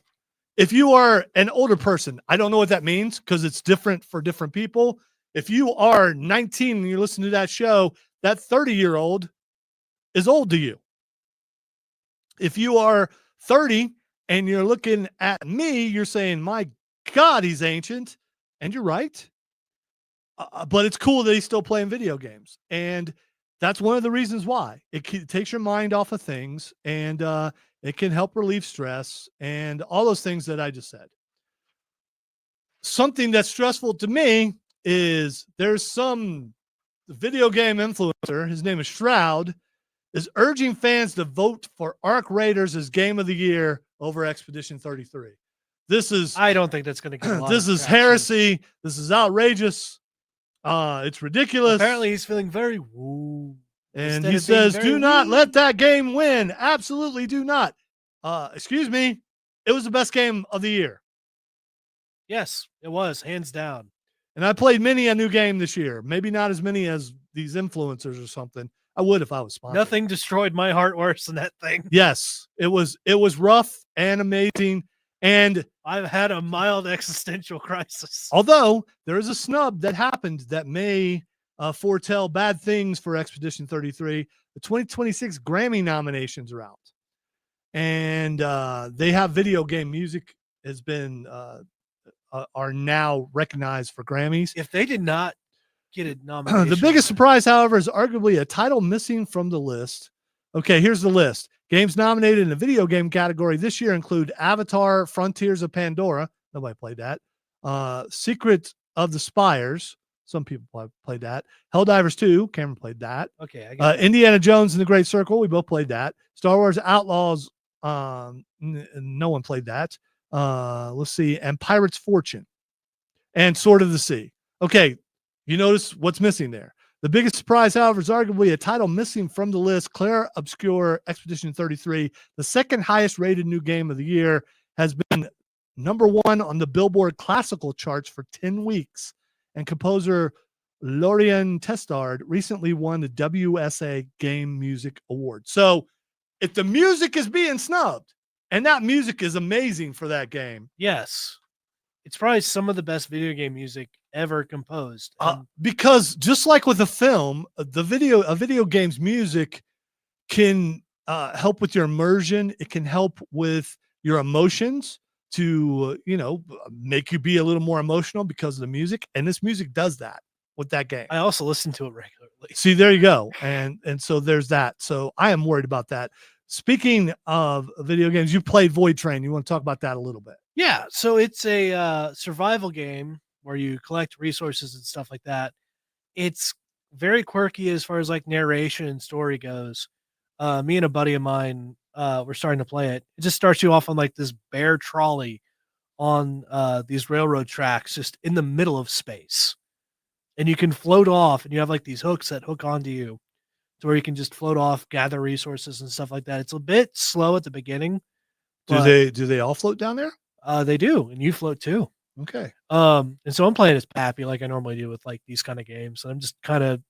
[SPEAKER 1] if you are an older person, I don't know what that means because it's different for different people. If you are 19 and you're listening to that show, that 30-year-old is old to you. If you are 30 and you're looking at me, you're saying, my God, he's ancient. And you're right. But it's cool that he's still playing video games. And that's one of the reasons why. It takes your mind off of things, and it can help relieve stress and all those things that I just said. Something that's stressful to me is there's some video game influencer, his name is Shroud, is urging fans to vote for Ark Raiders as Game of the Year over Expedition 33.
[SPEAKER 2] I don't think that's going to get a lot
[SPEAKER 1] This is heresy. This is outrageous. It's ridiculous.
[SPEAKER 2] Apparently he's feeling very woo.
[SPEAKER 1] And he says, do not let that game win. Absolutely do not. Excuse me, it was the best game of the year.
[SPEAKER 2] Yes, it was hands down.
[SPEAKER 1] And I played many a new game this year. Maybe not as many as these influencers or something. I would if I was sponsored.
[SPEAKER 2] Nothing destroyed my heart worse than that thing.
[SPEAKER 1] Yes, it was rough and amazing. And
[SPEAKER 2] I've had a mild existential crisis.
[SPEAKER 1] although there is a snub that happened that may foretell bad things for Expedition 33, the 2026 Grammy nominations are out. And they have video game music has been are now recognized for Grammys.
[SPEAKER 2] If they did not get a nomination,
[SPEAKER 1] The biggest surprise, however, is arguably a title missing from the list. Okay, here's the list. Games nominated in the video game category this year include Avatar: Frontiers of Pandora. Nobody played that. Secret of the Spires. Some people played that. Helldivers 2. Cameron played that.
[SPEAKER 2] Okay, I got
[SPEAKER 1] Indiana Jones and the Great Circle. We both played that. Star Wars Outlaws. No one played that. Let's see. And Pirate's Fortune. And Sword of the Sea. Okay, you notice what's missing there. The biggest surprise, however, is arguably a title missing from the list. Claire Obscure Expedition 33, the second highest rated new game of the year, has been number 1 on the Billboard classical charts for 10 weeks. And composer Lorien Testard recently won the WSA Game Music Award. So if the music is being snubbed, and that music is amazing for that game.
[SPEAKER 2] Yes. It's probably some of the best video game music ever composed.
[SPEAKER 1] Because just like with a film, a video game's music can help with your immersion. It can help with your emotions to, make you be a little more emotional because of the music. And this music does that with that game.
[SPEAKER 2] I also listen to it regularly.
[SPEAKER 1] See, there you go. And so there's that. So I am worried about that. Speaking of video games, you played Void Train. You want to talk about that a little bit?
[SPEAKER 2] Yeah, so it's a survival game where you collect resources and stuff like that. It's very quirky as far as like narration and story goes. Me and a buddy of mine, we're starting to play it. It just starts you off on like this bear trolley on these railroad tracks just in the middle of space. And you can float off and you have like these hooks that hook onto you to where you can just float off, gather resources and stuff like that. It's a bit slow at the beginning.
[SPEAKER 1] Do they all float down there?
[SPEAKER 2] They do, and you float too.
[SPEAKER 1] Okay.
[SPEAKER 2] And so I'm playing as Pappy like I normally do with like these kind of games. And I'm just kind of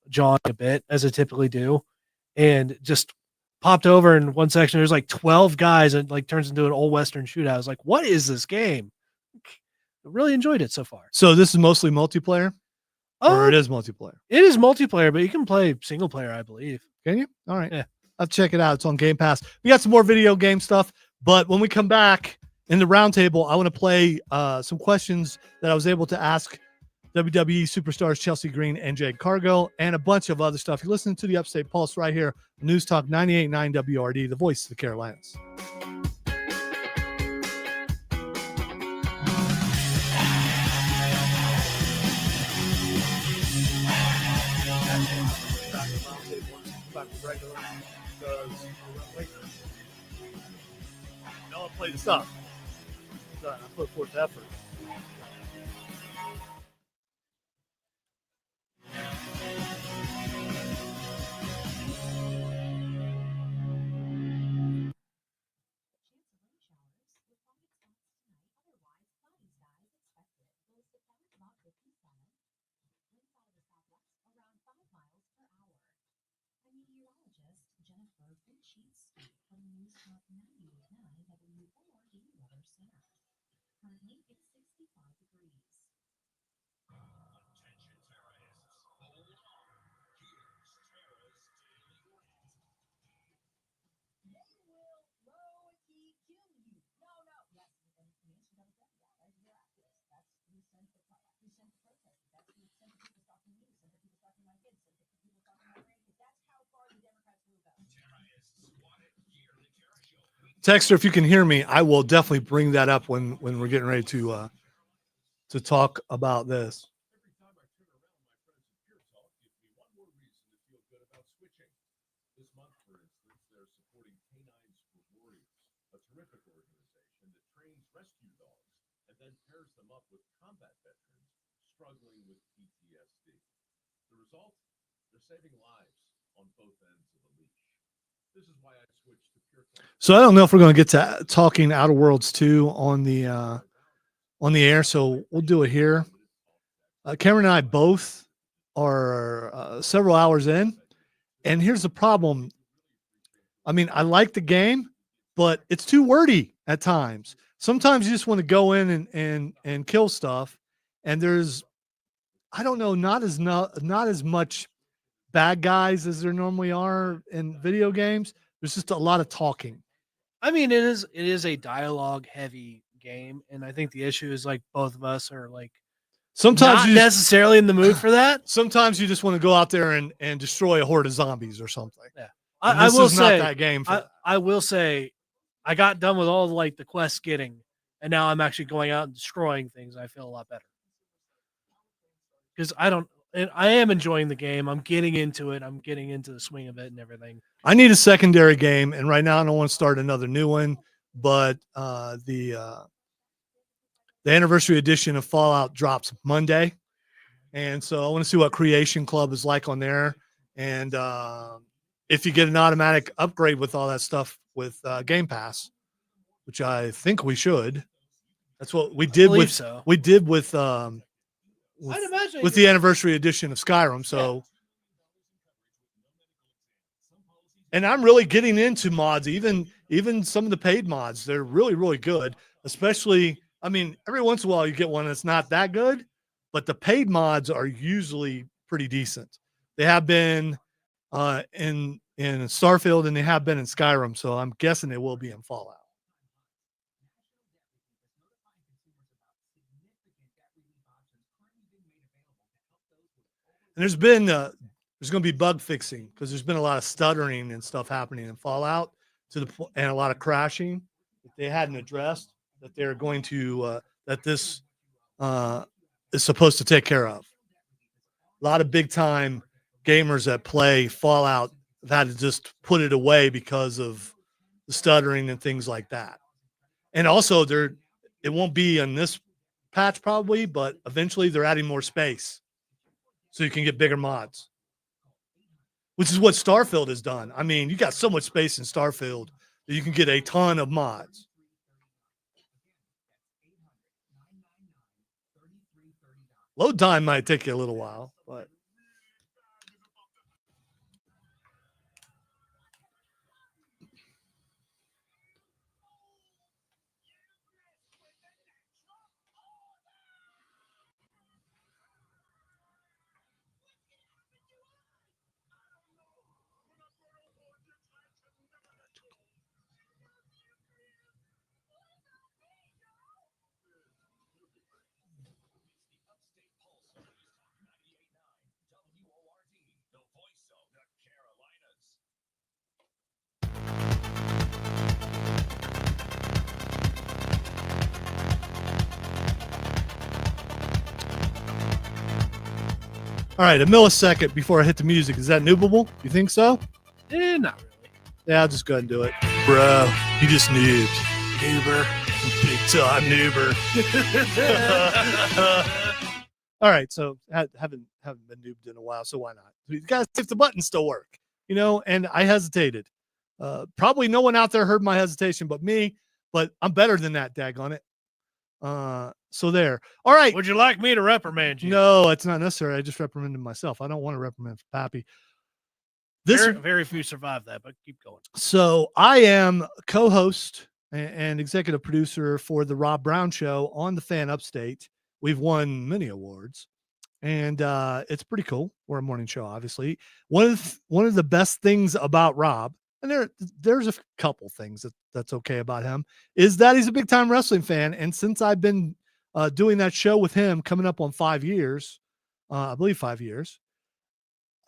[SPEAKER 2] jawing a bit as I typically do. And just popped over in one section. There's like 12 guys and like turns into an old Western shootout. I was like, what is this game? I really enjoyed it so far.
[SPEAKER 1] So this is mostly multiplayer? Or it is multiplayer?
[SPEAKER 2] It is multiplayer, but you can play single player, I believe.
[SPEAKER 1] Can you? All right.
[SPEAKER 2] Yeah.
[SPEAKER 1] I'll check it out. It's on Game Pass. We got some more video game stuff, but when we come back in the roundtable, I want to play some questions that I was able to ask WWE superstars Chelsea Green and Jade Cargill and a bunch of other stuff. You're listening to the Upstate Pulse right here, News Talk 98.9 WRD, the voice of the Carolinas. I'll play the stuff. I put forth effort. Texter, if you can hear me, I will definitely bring that up when we're getting ready to talk about this.
[SPEAKER 11] Saving lives on both ends of the leash.
[SPEAKER 1] So I don't know if we're going to get to talking Outer Worlds 2 on the air, so we'll do it here. Cameron and I both are several hours in, and here's the problem. I mean, I like the game, but it's too wordy at times. Sometimes you just want to go in and kill stuff, and there's, I don't know, not as much bad guys as there normally are in video games. There's just a lot of talking.
[SPEAKER 2] I mean, it is a dialogue heavy game, and I think the issue is like both of us are like
[SPEAKER 1] sometimes
[SPEAKER 2] not
[SPEAKER 1] you
[SPEAKER 2] necessarily in the mood for that.
[SPEAKER 1] Sometimes you just want to go out there and destroy a horde of zombies or something.
[SPEAKER 2] Yeah,
[SPEAKER 1] I will say not that game.
[SPEAKER 2] I will say, I got done with all like the quest getting, and now I'm actually going out and destroying things. I feel a lot better because I am enjoying the game. I'm getting into it. I'm getting into the swing of it and everything.
[SPEAKER 1] I need a secondary game, and right now I don't want to start another new one. But the anniversary edition of Fallout drops Monday, and so I want to see what Creation Club is like on there, and if you get an automatic upgrade with all that stuff with Game Pass, which I think we should. That's what we did with
[SPEAKER 2] I'd imagine
[SPEAKER 1] with the anniversary edition of Skyrim. So. Yeah. And I'm really getting into mods, even some of the paid mods. They're really, really good. Especially, I mean, every once in a while you get one that's not that good, but the paid mods are usually pretty decent. They have been in Starfield and they have been in Skyrim, so I'm guessing they will be in Fallout. And there's going to be bug fixing because there's been a lot of stuttering and stuff happening in Fallout and a lot of crashing that they hadn't addressed that they're going to that this is supposed to take care of. A lot of big time gamers that play Fallout have had to just put it away because of the stuttering and things like that. And also it won't be in this patch probably, but eventually they're adding more space so you can get bigger mods. Which is what Starfield has done. I mean, you got so much space in Starfield that you can get a ton of mods. Load time might take you a little while, but all right, a millisecond before I hit the music. Is that noobable? You think so?
[SPEAKER 2] Not really.
[SPEAKER 1] Yeah, I'll just go ahead and do it. Bro, you just noobed.
[SPEAKER 2] Noober.
[SPEAKER 1] Big time noober. All right, so haven't been noobed in a while, so why not? You guys, if the buttons still work, and I hesitated. Probably no one out there heard my hesitation but me, but I'm better than that, daggone it. So there. All right.
[SPEAKER 2] Would you like me to reprimand you?
[SPEAKER 1] No, it's not necessary. I just reprimanded myself. I don't want to reprimand Pappy.
[SPEAKER 2] Very few survive that, but keep going.
[SPEAKER 1] So I am co-host and executive producer for the Rob Brown Show on the Fan Upstate. We've won many awards, and it's pretty cool. We're a morning show, obviously. One of the best things about Rob, and there's a couple things that's okay about him, is that he's a big time wrestling fan. And since I've been doing that show with him, coming up on 5 years, I believe 5 years,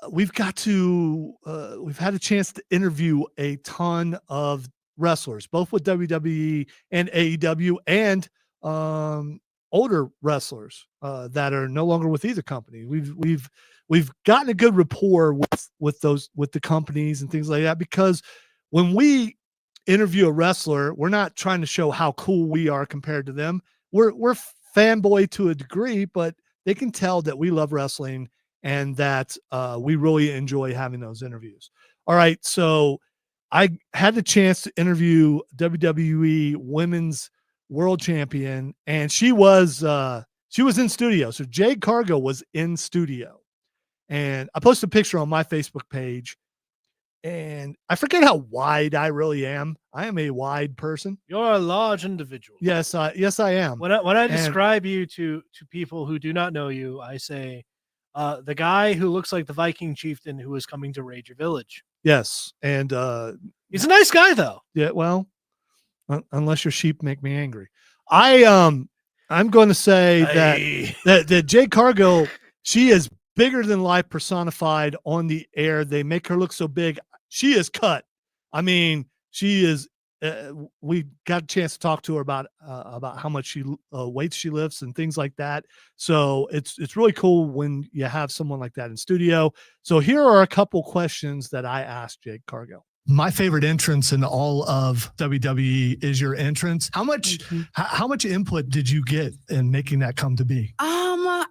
[SPEAKER 1] we've had a chance to interview a ton of wrestlers, both with WWE and AEW, and older wrestlers that are no longer with either company. We've gotten a good rapport with the companies and things like that, because when we interview a wrestler, we're not trying to show how cool we are compared to them. We're fanboy to a degree, but they can tell that we love wrestling and that we really enjoy having those interviews. All right, so I had the chance to interview WWE Women's World Champion, and she was in studio. So Jade Cargill was in studio, and I posted a picture on my Facebook page. And I forget how wide I really am. I am a wide person.
[SPEAKER 2] You're a large individual.
[SPEAKER 1] Yes, I am.
[SPEAKER 2] When I describe you to people who do not know you, I say the guy who looks like the Viking chieftain who is coming to raid your village.
[SPEAKER 1] Yes, and
[SPEAKER 2] he's a nice guy though.
[SPEAKER 1] Yeah, well, unless your sheep make me angry. I'm going to say that Jade Cargill, she is bigger than life personified on the air. They make her look so big. She is cut. I mean, she is. We got a chance to talk to her about how much weights she lifts and things like that. So it's really cool when you have someone like that in studio. So here are a couple questions that I asked Jade Cargill. My favorite entrance in all of WWE is your entrance. How much input did you get in making that come to be?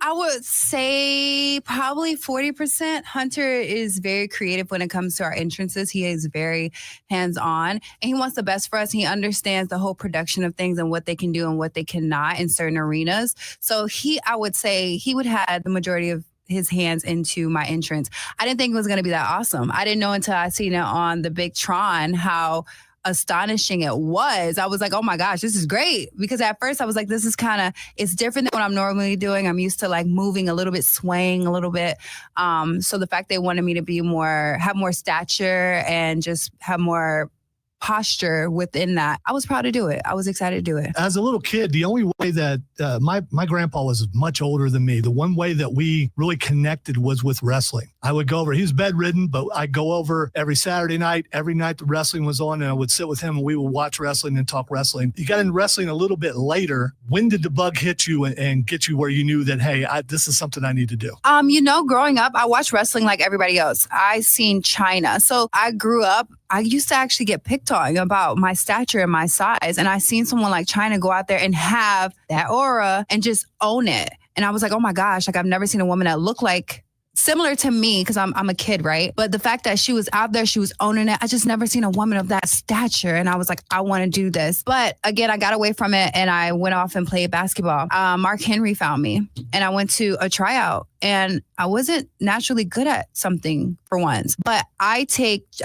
[SPEAKER 11] I would say probably 40%. Hunter is very creative when it comes to our entrances. He is very hands-on, and he wants the best for us. He understands the whole production of things and what they can do and what they cannot in certain arenas. So I would say he would have the majority of his hands into my entrance. I didn't think it was going to be that awesome. I didn't know until I seen it on the big Tron how astonishing it was. I was like, oh my gosh, this is great. Because at first I was like, this is it's different than what I'm normally doing. I'm used to like moving a little bit, swaying a little bit. So the fact they wanted me to be have more stature and just have more posture within that, I was proud to do it. I was excited to do it.
[SPEAKER 1] As a little kid, the only way that my grandpa was much older than me, the one way that we really connected was with wrestling. I would go over, he was bedridden, but I'd go over every Saturday night, every night the wrestling was on, and I would sit with him and we would watch wrestling and talk wrestling. You got into wrestling a little bit later. When did the bug hit you and get you where you knew that, hey, this is something I need to do?
[SPEAKER 11] Growing up, I watched wrestling like everybody else. I seen China. So I grew up, I used to actually get picked on about my stature and my size. And I seen someone like China go out there and have that aura and just own it. And I was like, oh my gosh, like I've never seen a woman that looked like similar to me because I'm a kid, right? But the fact that she was out there, she was owning it. I just never seen a woman of that stature. And I was like, I want to do this. But again, I got away from it and I went off and played basketball. Mark Henry found me and I went to a tryout. And I wasn't naturally good at something for once, but I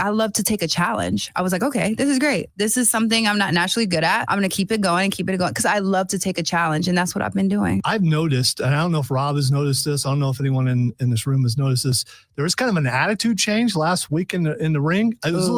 [SPEAKER 11] love to take a challenge. I was like, okay, this is great. This is something I'm not naturally good at. I'm going to keep it going because I love to take a challenge. And that's what I've been doing.
[SPEAKER 1] I've noticed, and I don't know if Rob has noticed this. I don't know if anyone in this room has noticed this. There was kind of an attitude change last week in the ring. It was a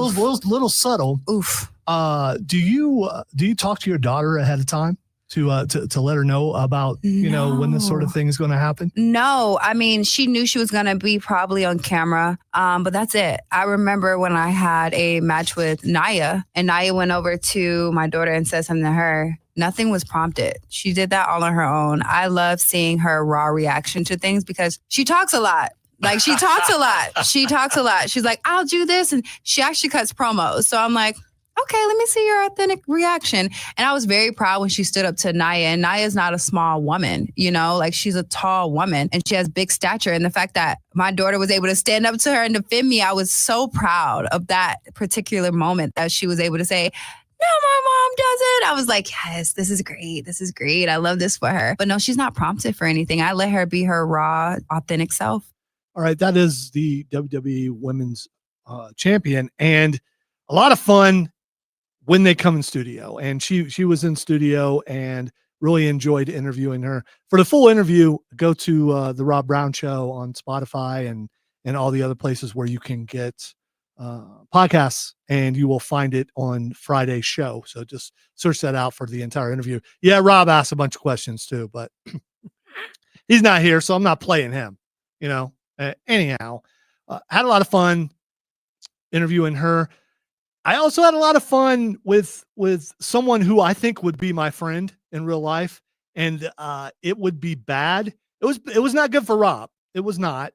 [SPEAKER 1] little subtle.
[SPEAKER 11] Oof.
[SPEAKER 1] Do you talk to your daughter ahead of time to let her know about, when this sort of thing is going to happen?
[SPEAKER 11] No, I mean, she knew she was going to be probably on camera, but that's it. I remember when I had a match with Naya, and Naya went over to my daughter and said something to her. Nothing was prompted. She did that all on her own. I love seeing her raw reaction to things because she talks a lot. Like she talks a lot. She's like, I'll do this. And she actually cuts promos. So I'm like, okay, let me see your authentic reaction. And I was very proud when she stood up to Naya. And Naya's not a small woman, like she's a tall woman and she has big stature. And the fact that my daughter was able to stand up to her and defend me, I was so proud of that particular moment that she was able to say, no, my mom doesn't. I was like, yes, this is great. This is great. I love this for her. But no, she's not prompted for anything. I let her be her raw, authentic self.
[SPEAKER 1] All right. That is the WWE Women's Champion. And a lot of fun when they come in studio. And she was in studio and really enjoyed interviewing her. For the full interview, go to the Rob Brown Show on Spotify and all the other places where you can get podcasts, and you will find it on Friday's show. So just search that out for the entire interview. Yeah, Rob asked a bunch of questions too, but he's not here, so I'm not playing him, anyhow, had a lot of fun interviewing her. I also had a lot of fun with someone who I think would be my friend in real life, and it would be bad. It was not good for Rob. It was not.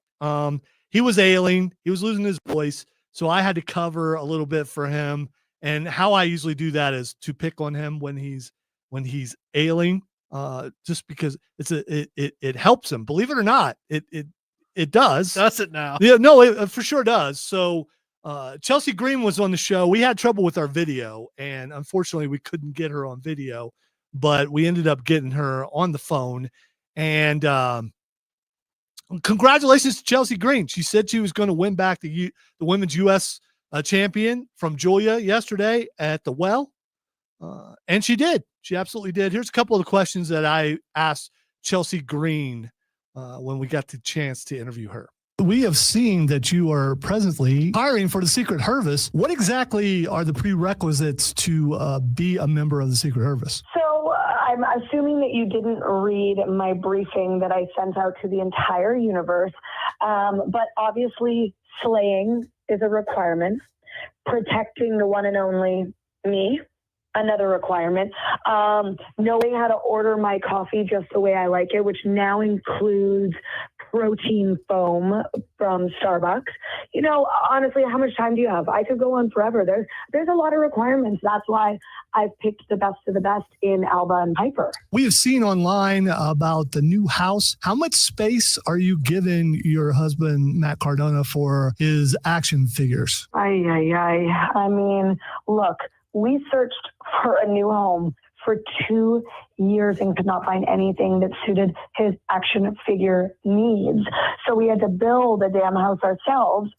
[SPEAKER 1] He was ailing. He was losing his voice, so I had to cover a little bit for him. And how I usually do that is to pick on him when he's ailing, just because it helps him. Believe it or not, it does.
[SPEAKER 2] Does it now?
[SPEAKER 1] Yeah, no, it for sure does. So Chelsea Green was on the show. We had trouble with our video, and unfortunately, we couldn't get her on video, but we ended up getting her on the phone. And congratulations to Chelsea Green. She said she was going to win back the women's U.S. Champion from Julia yesterday at the Well, and she did. She absolutely did. Here's a couple of the questions that I asked Chelsea Green when we got the chance to interview her. We have seen that you are presently hiring for the Secret Service. What exactly are the prerequisites to be a member of the Secret Service?
[SPEAKER 7] So I'm assuming that you didn't read my briefing that I sent out to the entire universe. But obviously, slaying is a requirement. Protecting the one and only me, another requirement. Knowing how to order my coffee just the way I like it, which now includes protein foam from Starbucks. You know, honestly, how much time do you have? I could go on forever. There's a lot of requirements. That's why I've picked the best of the best in Alba and Piper.
[SPEAKER 1] We have seen online about the new house. How much space are you giving your husband, Matt Cardona, for his action figures?
[SPEAKER 7] I mean, look, we searched for a new home for 2 years and could not find anything that suited his action figure needs. So we had to build a damn house ourselves.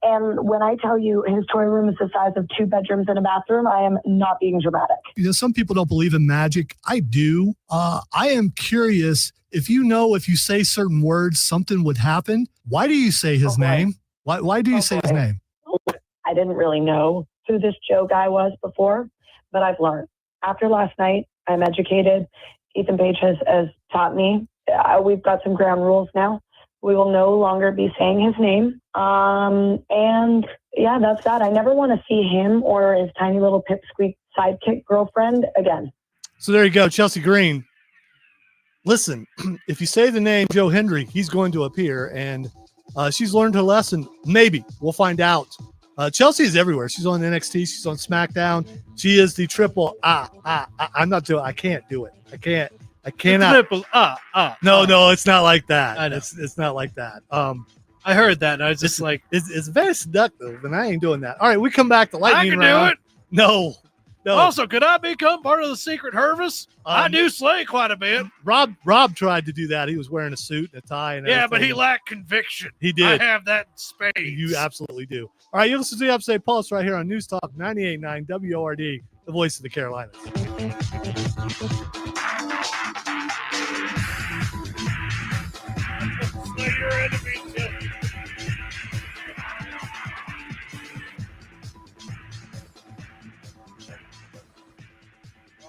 [SPEAKER 7] And when I tell you his toy room is the size of 2 bedrooms and a bathroom, I am not being dramatic.
[SPEAKER 1] You know, some people don't believe in magic. I do. I am curious if you say certain words, something would happen. Why do you say his name? Why do you say his name?
[SPEAKER 7] I didn't really know who this Joe guy was before, but I've learned. After last night, I'm educated. Ethan Page has taught me. We've got some ground rules now. We will no longer be saying his name. And yeah, that's that. I never want to see him or his tiny little pipsqueak sidekick girlfriend again. So there you go, Chelsea Green. Listen, if you say the name Joe Hendry, he's going to appear. And she's learned her lesson. Maybe. We'll find out. Chelsea is everywhere. She's on NXT. She's on SmackDown. She is the triple I'm not doing. I can't do it. I cannot.
[SPEAKER 2] Triple
[SPEAKER 1] No, it's not like that. I know. It's not like that.
[SPEAKER 2] I heard that, and I was just like,
[SPEAKER 1] it's very seductive, and I ain't doing that. All right, we come back to lightning
[SPEAKER 2] I can
[SPEAKER 1] round.
[SPEAKER 2] do it.
[SPEAKER 1] No.
[SPEAKER 2] Also, could I become part of the Secret Service? I do slay quite a bit.
[SPEAKER 1] Rob tried to do that. He was wearing a suit and a tie and everything.
[SPEAKER 2] Yeah, but he lacked conviction.
[SPEAKER 1] He did.
[SPEAKER 2] I have that in spades.
[SPEAKER 1] You absolutely do. All right, you listen to the Upstate Pulse right here on News Talk 98.9 WORD, the voice of the Carolinas.
[SPEAKER 2] Your enemy,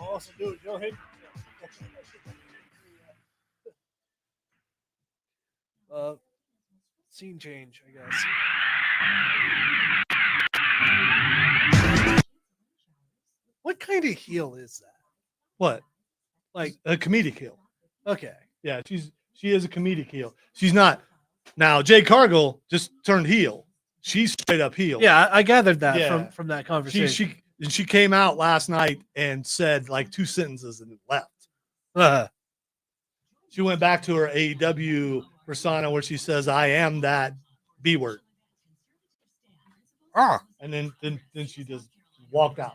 [SPEAKER 2] I'll also do it, Joe Hendry. Scene change, I guess. What kind of heel is that?
[SPEAKER 1] What?
[SPEAKER 2] Like
[SPEAKER 1] a comedic heel.
[SPEAKER 2] Okay.
[SPEAKER 1] Yeah, she is a comedic heel. She's not. Now, Jade Cargill just turned heel. She's straight up heel.
[SPEAKER 2] Yeah, I gathered that from that conversation.
[SPEAKER 1] She came out last night and said like 2 sentences and left. She went back to her AEW persona where she says, "I am that B word." And then she just walked out.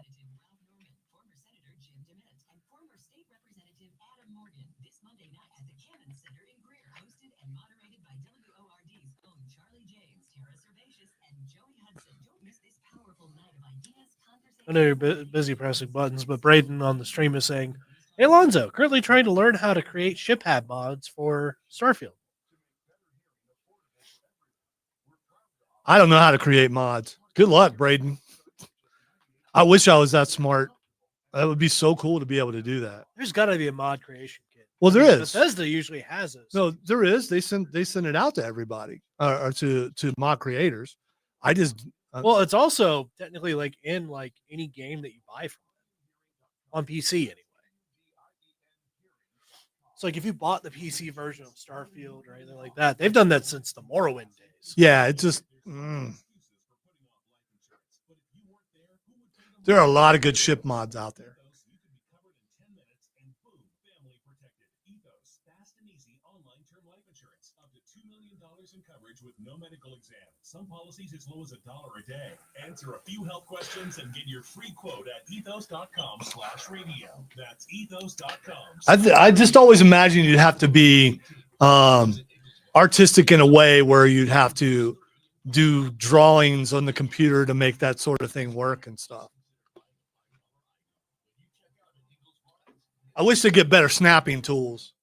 [SPEAKER 2] I know you're busy pressing buttons, but Braden on the stream is saying, "Hey, Alonzo, currently trying to learn how to create ship-hab mods for Starfield."
[SPEAKER 1] I don't know how to create mods. Good luck, Braden. I wish I was that smart. That would be so cool to be able to do that.
[SPEAKER 2] There's got to be a mod creation kit.
[SPEAKER 1] Well, there is.
[SPEAKER 2] Bethesda usually has those.
[SPEAKER 1] No, there is. They send it out to everybody or to mod creators. I just
[SPEAKER 2] well, it's also technically like in like any game that you buy from them on PC anyway. So like if you bought the PC version of Starfield or anything like that, they've done that since the Morrowind days.
[SPEAKER 1] Yeah, it just there are a lot of good ship mods out there.
[SPEAKER 12] With no medical exams. Some policies as low as $1 a day. Answer a few health questions and get your free quote at ethos.com/radio. That's ethos.com.
[SPEAKER 1] I just always imagine you'd have to be artistic in a way where you'd have to do drawings on the computer to make that sort of thing work and stuff. I wish they get better snapping tools,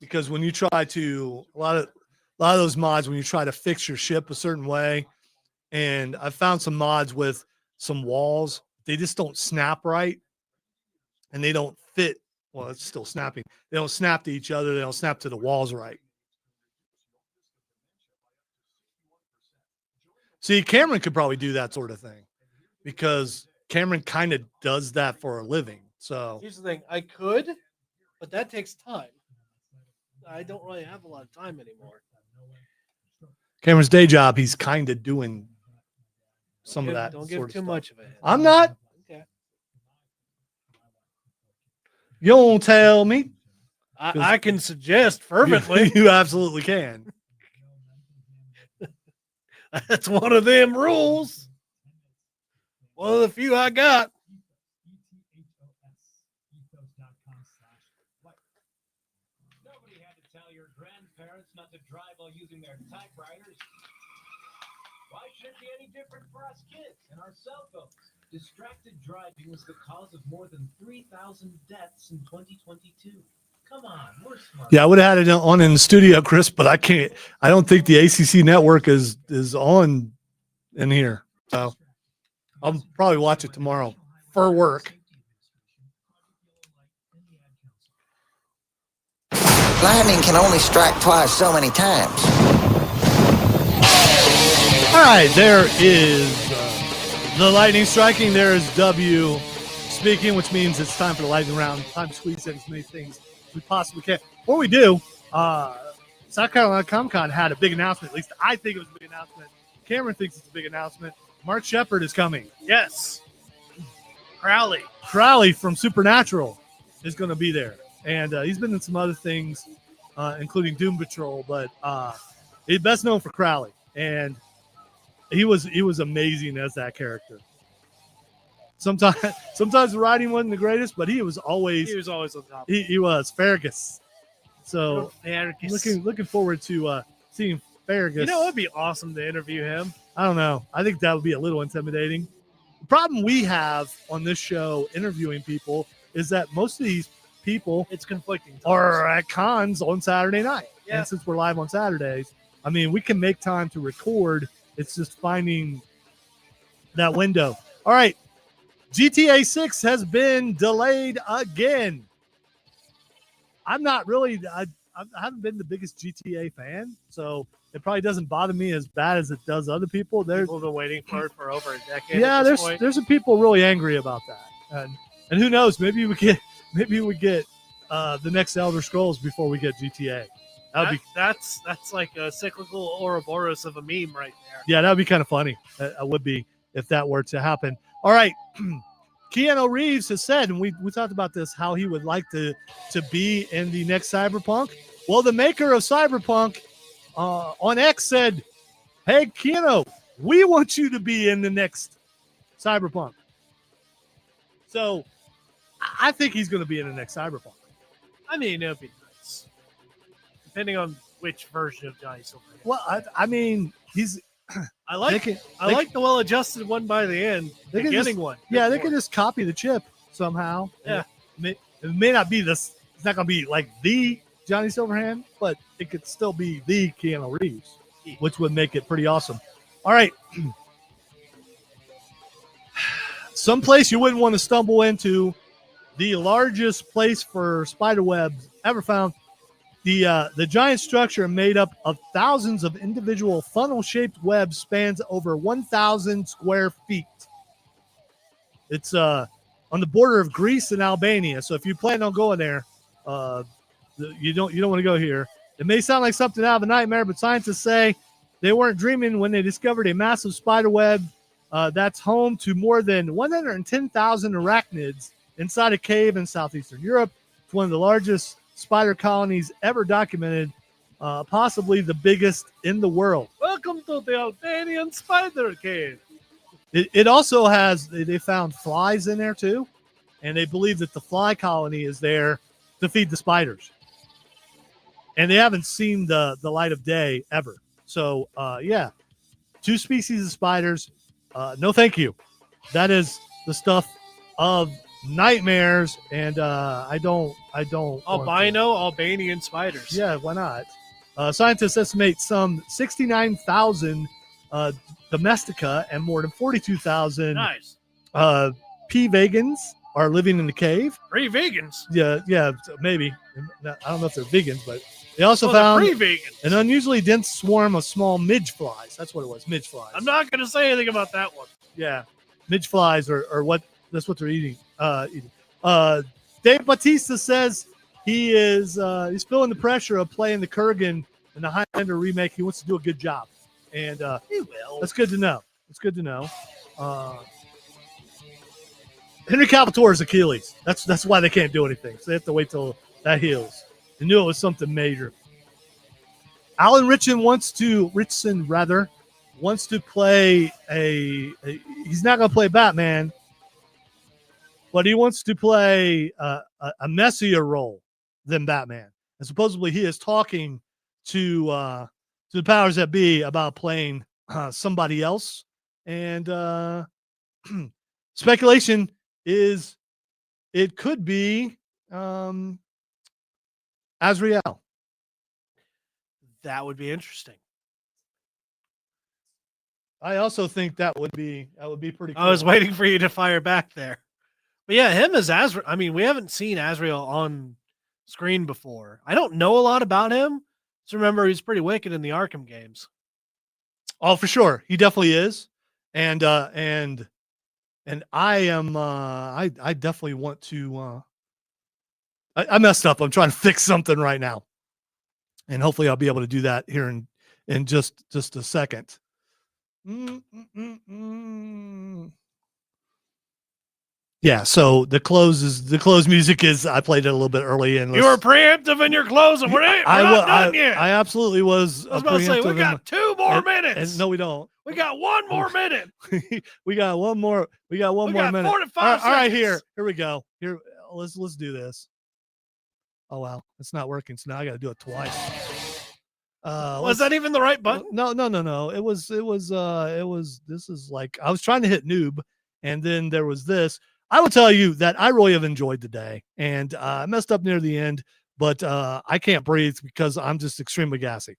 [SPEAKER 1] because when you try to a lot of those mods, when you try to fix your ship a certain way, and I found some mods with some walls, they just don't snap right, and they don't fit. Well, it's still snapping. They don't snap to each other. They don't snap to the walls right. See, Cameron could probably do that sort of thing, because Cameron kind of does that for a living. So
[SPEAKER 2] Here's the thing. I could, but that takes time. I don't really have a lot of time anymore.
[SPEAKER 1] Cameron's day job, he's kind of doing some of that.
[SPEAKER 2] Don't
[SPEAKER 1] sort
[SPEAKER 2] give
[SPEAKER 1] of
[SPEAKER 2] too
[SPEAKER 1] stuff.
[SPEAKER 2] much of it.
[SPEAKER 1] I'm not.
[SPEAKER 2] Okay.
[SPEAKER 1] You don't tell me.
[SPEAKER 2] I can suggest fervently.
[SPEAKER 1] You absolutely can.
[SPEAKER 2] That's one of them rules. One of the few I got.
[SPEAKER 13] Nobody had to tell your grandparents not to drive while using their typewriters. Why should it be any different for us kids and our cell phones? Distracted driving was the cause of more than 3,000 deaths in 2022. Come on, we're smart.
[SPEAKER 1] Yeah, I would have had it on in the studio, Chris, but I can't. I don't think the ACC network is on in here. So I'll probably watch it tomorrow for work.
[SPEAKER 14] Lightning can only strike twice so many times.
[SPEAKER 1] All right, there is the lightning striking. There is W speaking, which means it's time for the lightning round. Time to squeeze in as many things as we possibly can. Before we do, South Carolina Comic-Con had a big announcement. At least I think it was a big announcement. Cameron thinks it's a big announcement. Mark Shepard is coming.
[SPEAKER 2] Yes.
[SPEAKER 1] Crowley from Supernatural is going to be there. And he's been in some other things, including Doom Patrol, but he's best known for Crowley. And he was amazing as that character. Sometimes the writing wasn't the greatest, but he was always
[SPEAKER 2] on top.
[SPEAKER 1] He was Fergus. So
[SPEAKER 2] Fergus.
[SPEAKER 1] looking forward to seeing Fergus.
[SPEAKER 2] You know, it'd be awesome to interview him.
[SPEAKER 1] I don't know. I think that would be a little intimidating. The problem we have on this show interviewing people is that most of these people
[SPEAKER 2] It's conflicting.
[SPEAKER 1] are at cons on Saturday night.
[SPEAKER 2] Yeah.
[SPEAKER 1] And since we're live on Saturdays, I mean, we can make time to record. It's just finding that window. All right. GTA 6 has been delayed again. I'm not really, I haven't been the biggest GTA fan, so it probably doesn't bother me as bad as it does other people.
[SPEAKER 2] People have been waiting for it for over a decade.
[SPEAKER 1] Yeah,
[SPEAKER 2] at this point.
[SPEAKER 1] there's some people really angry about that. And who knows, maybe we get the next Elder Scrolls before we get GTA.
[SPEAKER 2] That's like a cyclical Ouroboros of a meme right there.
[SPEAKER 1] Yeah, that would be kind of funny. That would be if that were to happen. All right. Keanu Reeves has said, and we talked about this, how he would like to be in the next Cyberpunk. Well, the maker of Cyberpunk on X said, hey, Keanu, we want you to be in the next Cyberpunk. So I think he's going to be in the next Cyberpunk.
[SPEAKER 2] I mean, it would be nice. Depending on which version of Johnny Silverhand.
[SPEAKER 1] Well, I mean, he's...
[SPEAKER 2] I like the well-adjusted one by the end.
[SPEAKER 1] They
[SPEAKER 2] The
[SPEAKER 1] can
[SPEAKER 2] getting
[SPEAKER 1] just,
[SPEAKER 2] one.
[SPEAKER 1] Yeah, they can just copy the chip somehow.
[SPEAKER 2] Yeah.
[SPEAKER 1] It may not be this. It's not going to be like the Johnny Silverhand, but it could still be the Keanu Reeves, which would make it pretty awesome. All right. Some place you wouldn't want to stumble into, the largest place for spider webs ever found. The giant structure made up of thousands of individual funnel-shaped webs spans over 1,000 square feet. It's on the border of Greece and Albania. So if you plan on going there, you don't want to go here. It may sound like something out of a nightmare, but scientists say they weren't dreaming when they discovered a massive spider web that's home to more than 110,000 arachnids inside a cave in southeastern Europe. It's one of the largest spider colonies ever documented, possibly the biggest in the world.
[SPEAKER 2] Well, Welcome to the Albanian Spider Cave.
[SPEAKER 1] It also has, they found flies in there too. And they believe that the fly colony is there to feed the spiders. And they haven't seen the light of day ever. So, yeah, 2 species of spiders. No, thank you. That is the stuff of nightmares. And I don't.
[SPEAKER 2] Albino Albanian spiders.
[SPEAKER 1] Yeah, why not? Scientists estimate some 69,000 domestica and more than 42,000
[SPEAKER 2] Nice.
[SPEAKER 1] P. vegans are living in the cave.
[SPEAKER 2] 3 vegans.
[SPEAKER 1] Yeah, maybe. I don't know if they're vegans, but they also found an unusually dense swarm of small midge flies. That's what it was, midge flies.
[SPEAKER 2] I'm not going to say anything about that one.
[SPEAKER 1] Yeah, midge flies are what, that's what they're eating. Dave Bautista says he's feeling the pressure of playing the Kurgan in the Highlander remake. He wants to do a good job. And
[SPEAKER 2] he will.
[SPEAKER 1] That's good to know. It's good to know. Henry Cavill Achilles. That's why they can't do anything. So they have to wait till that heals. They knew it was something major. Alan Ritchson wants to play he's not going to play Batman, but he wants to play a messier role than Batman. And supposedly he is talking to the powers that be about playing somebody else. And speculation is it could be Azrael.
[SPEAKER 2] That would be interesting.
[SPEAKER 1] I also think that would be pretty cool.
[SPEAKER 2] I was waiting for you to fire back there. But yeah, him as Azrael. I mean, we haven't seen Azrael on screen before. I don't know a lot about him. Just remember he's pretty wicked in the Arkham games.
[SPEAKER 1] Oh, for sure. He definitely is. And I am I definitely want to I messed up. I'm trying to fix something right now. And hopefully I'll be able to do that here in just a second. Yeah, so the close music is, I played it a little bit early, and
[SPEAKER 2] you were preemptive in your closing. We're not done yet.
[SPEAKER 1] I absolutely was.
[SPEAKER 2] I was about to say we got 2 more minutes.
[SPEAKER 1] And no, we don't.
[SPEAKER 2] We got 1 more minute.
[SPEAKER 1] we got one more. We got one more minute.
[SPEAKER 2] 4 to 5 seconds.
[SPEAKER 1] All right, here we go. Here, let's do this. Oh wow, it's not working. So now I got to do it twice.
[SPEAKER 2] Was that even the right button?
[SPEAKER 1] No. It was. This is like, I was trying to hit noob, and then there was this. I will tell you that I really have enjoyed the day, and I messed up near the end, but I can't breathe because I'm just extremely gassy.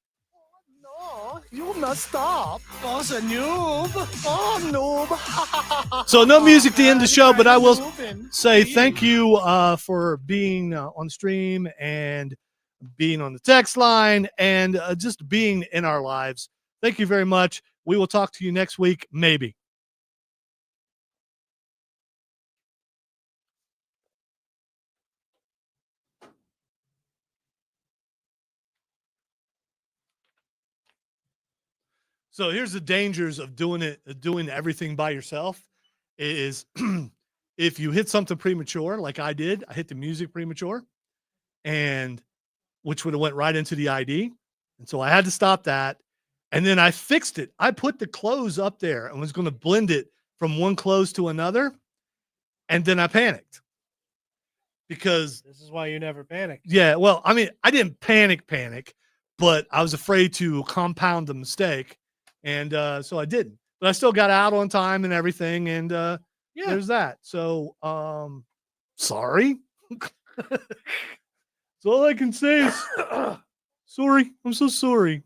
[SPEAKER 4] No, you messed up. I was a noob. Oh, noob.
[SPEAKER 1] So no music to end the show, but I will say thank you for being on stream and being on the text line and just being in our lives. Thank you very much. We will talk to you next week, maybe. So here's the dangers of doing everything by yourself is if you hit something premature, like I did, I hit the music premature, and which would have went right into the ID. And so I had to stop that. And then I fixed it. I put the close up there and was going to blend it from one close to another. And then I panicked because
[SPEAKER 2] this is why you never panic.
[SPEAKER 1] Yeah. Well, I mean, I didn't panic, but I was afraid to compound the mistake. And so I didn't, but I still got out on time and everything. And there's that. So sorry. That's all I can say is sorry. I'm so sorry.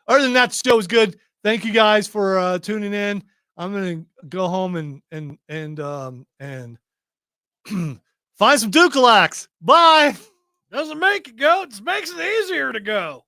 [SPEAKER 1] Other than that, the show was good. Thank you guys for tuning in. I'm gonna go home and find some Dukalax. Bye.
[SPEAKER 2] Doesn't make it go. It just makes it easier to go.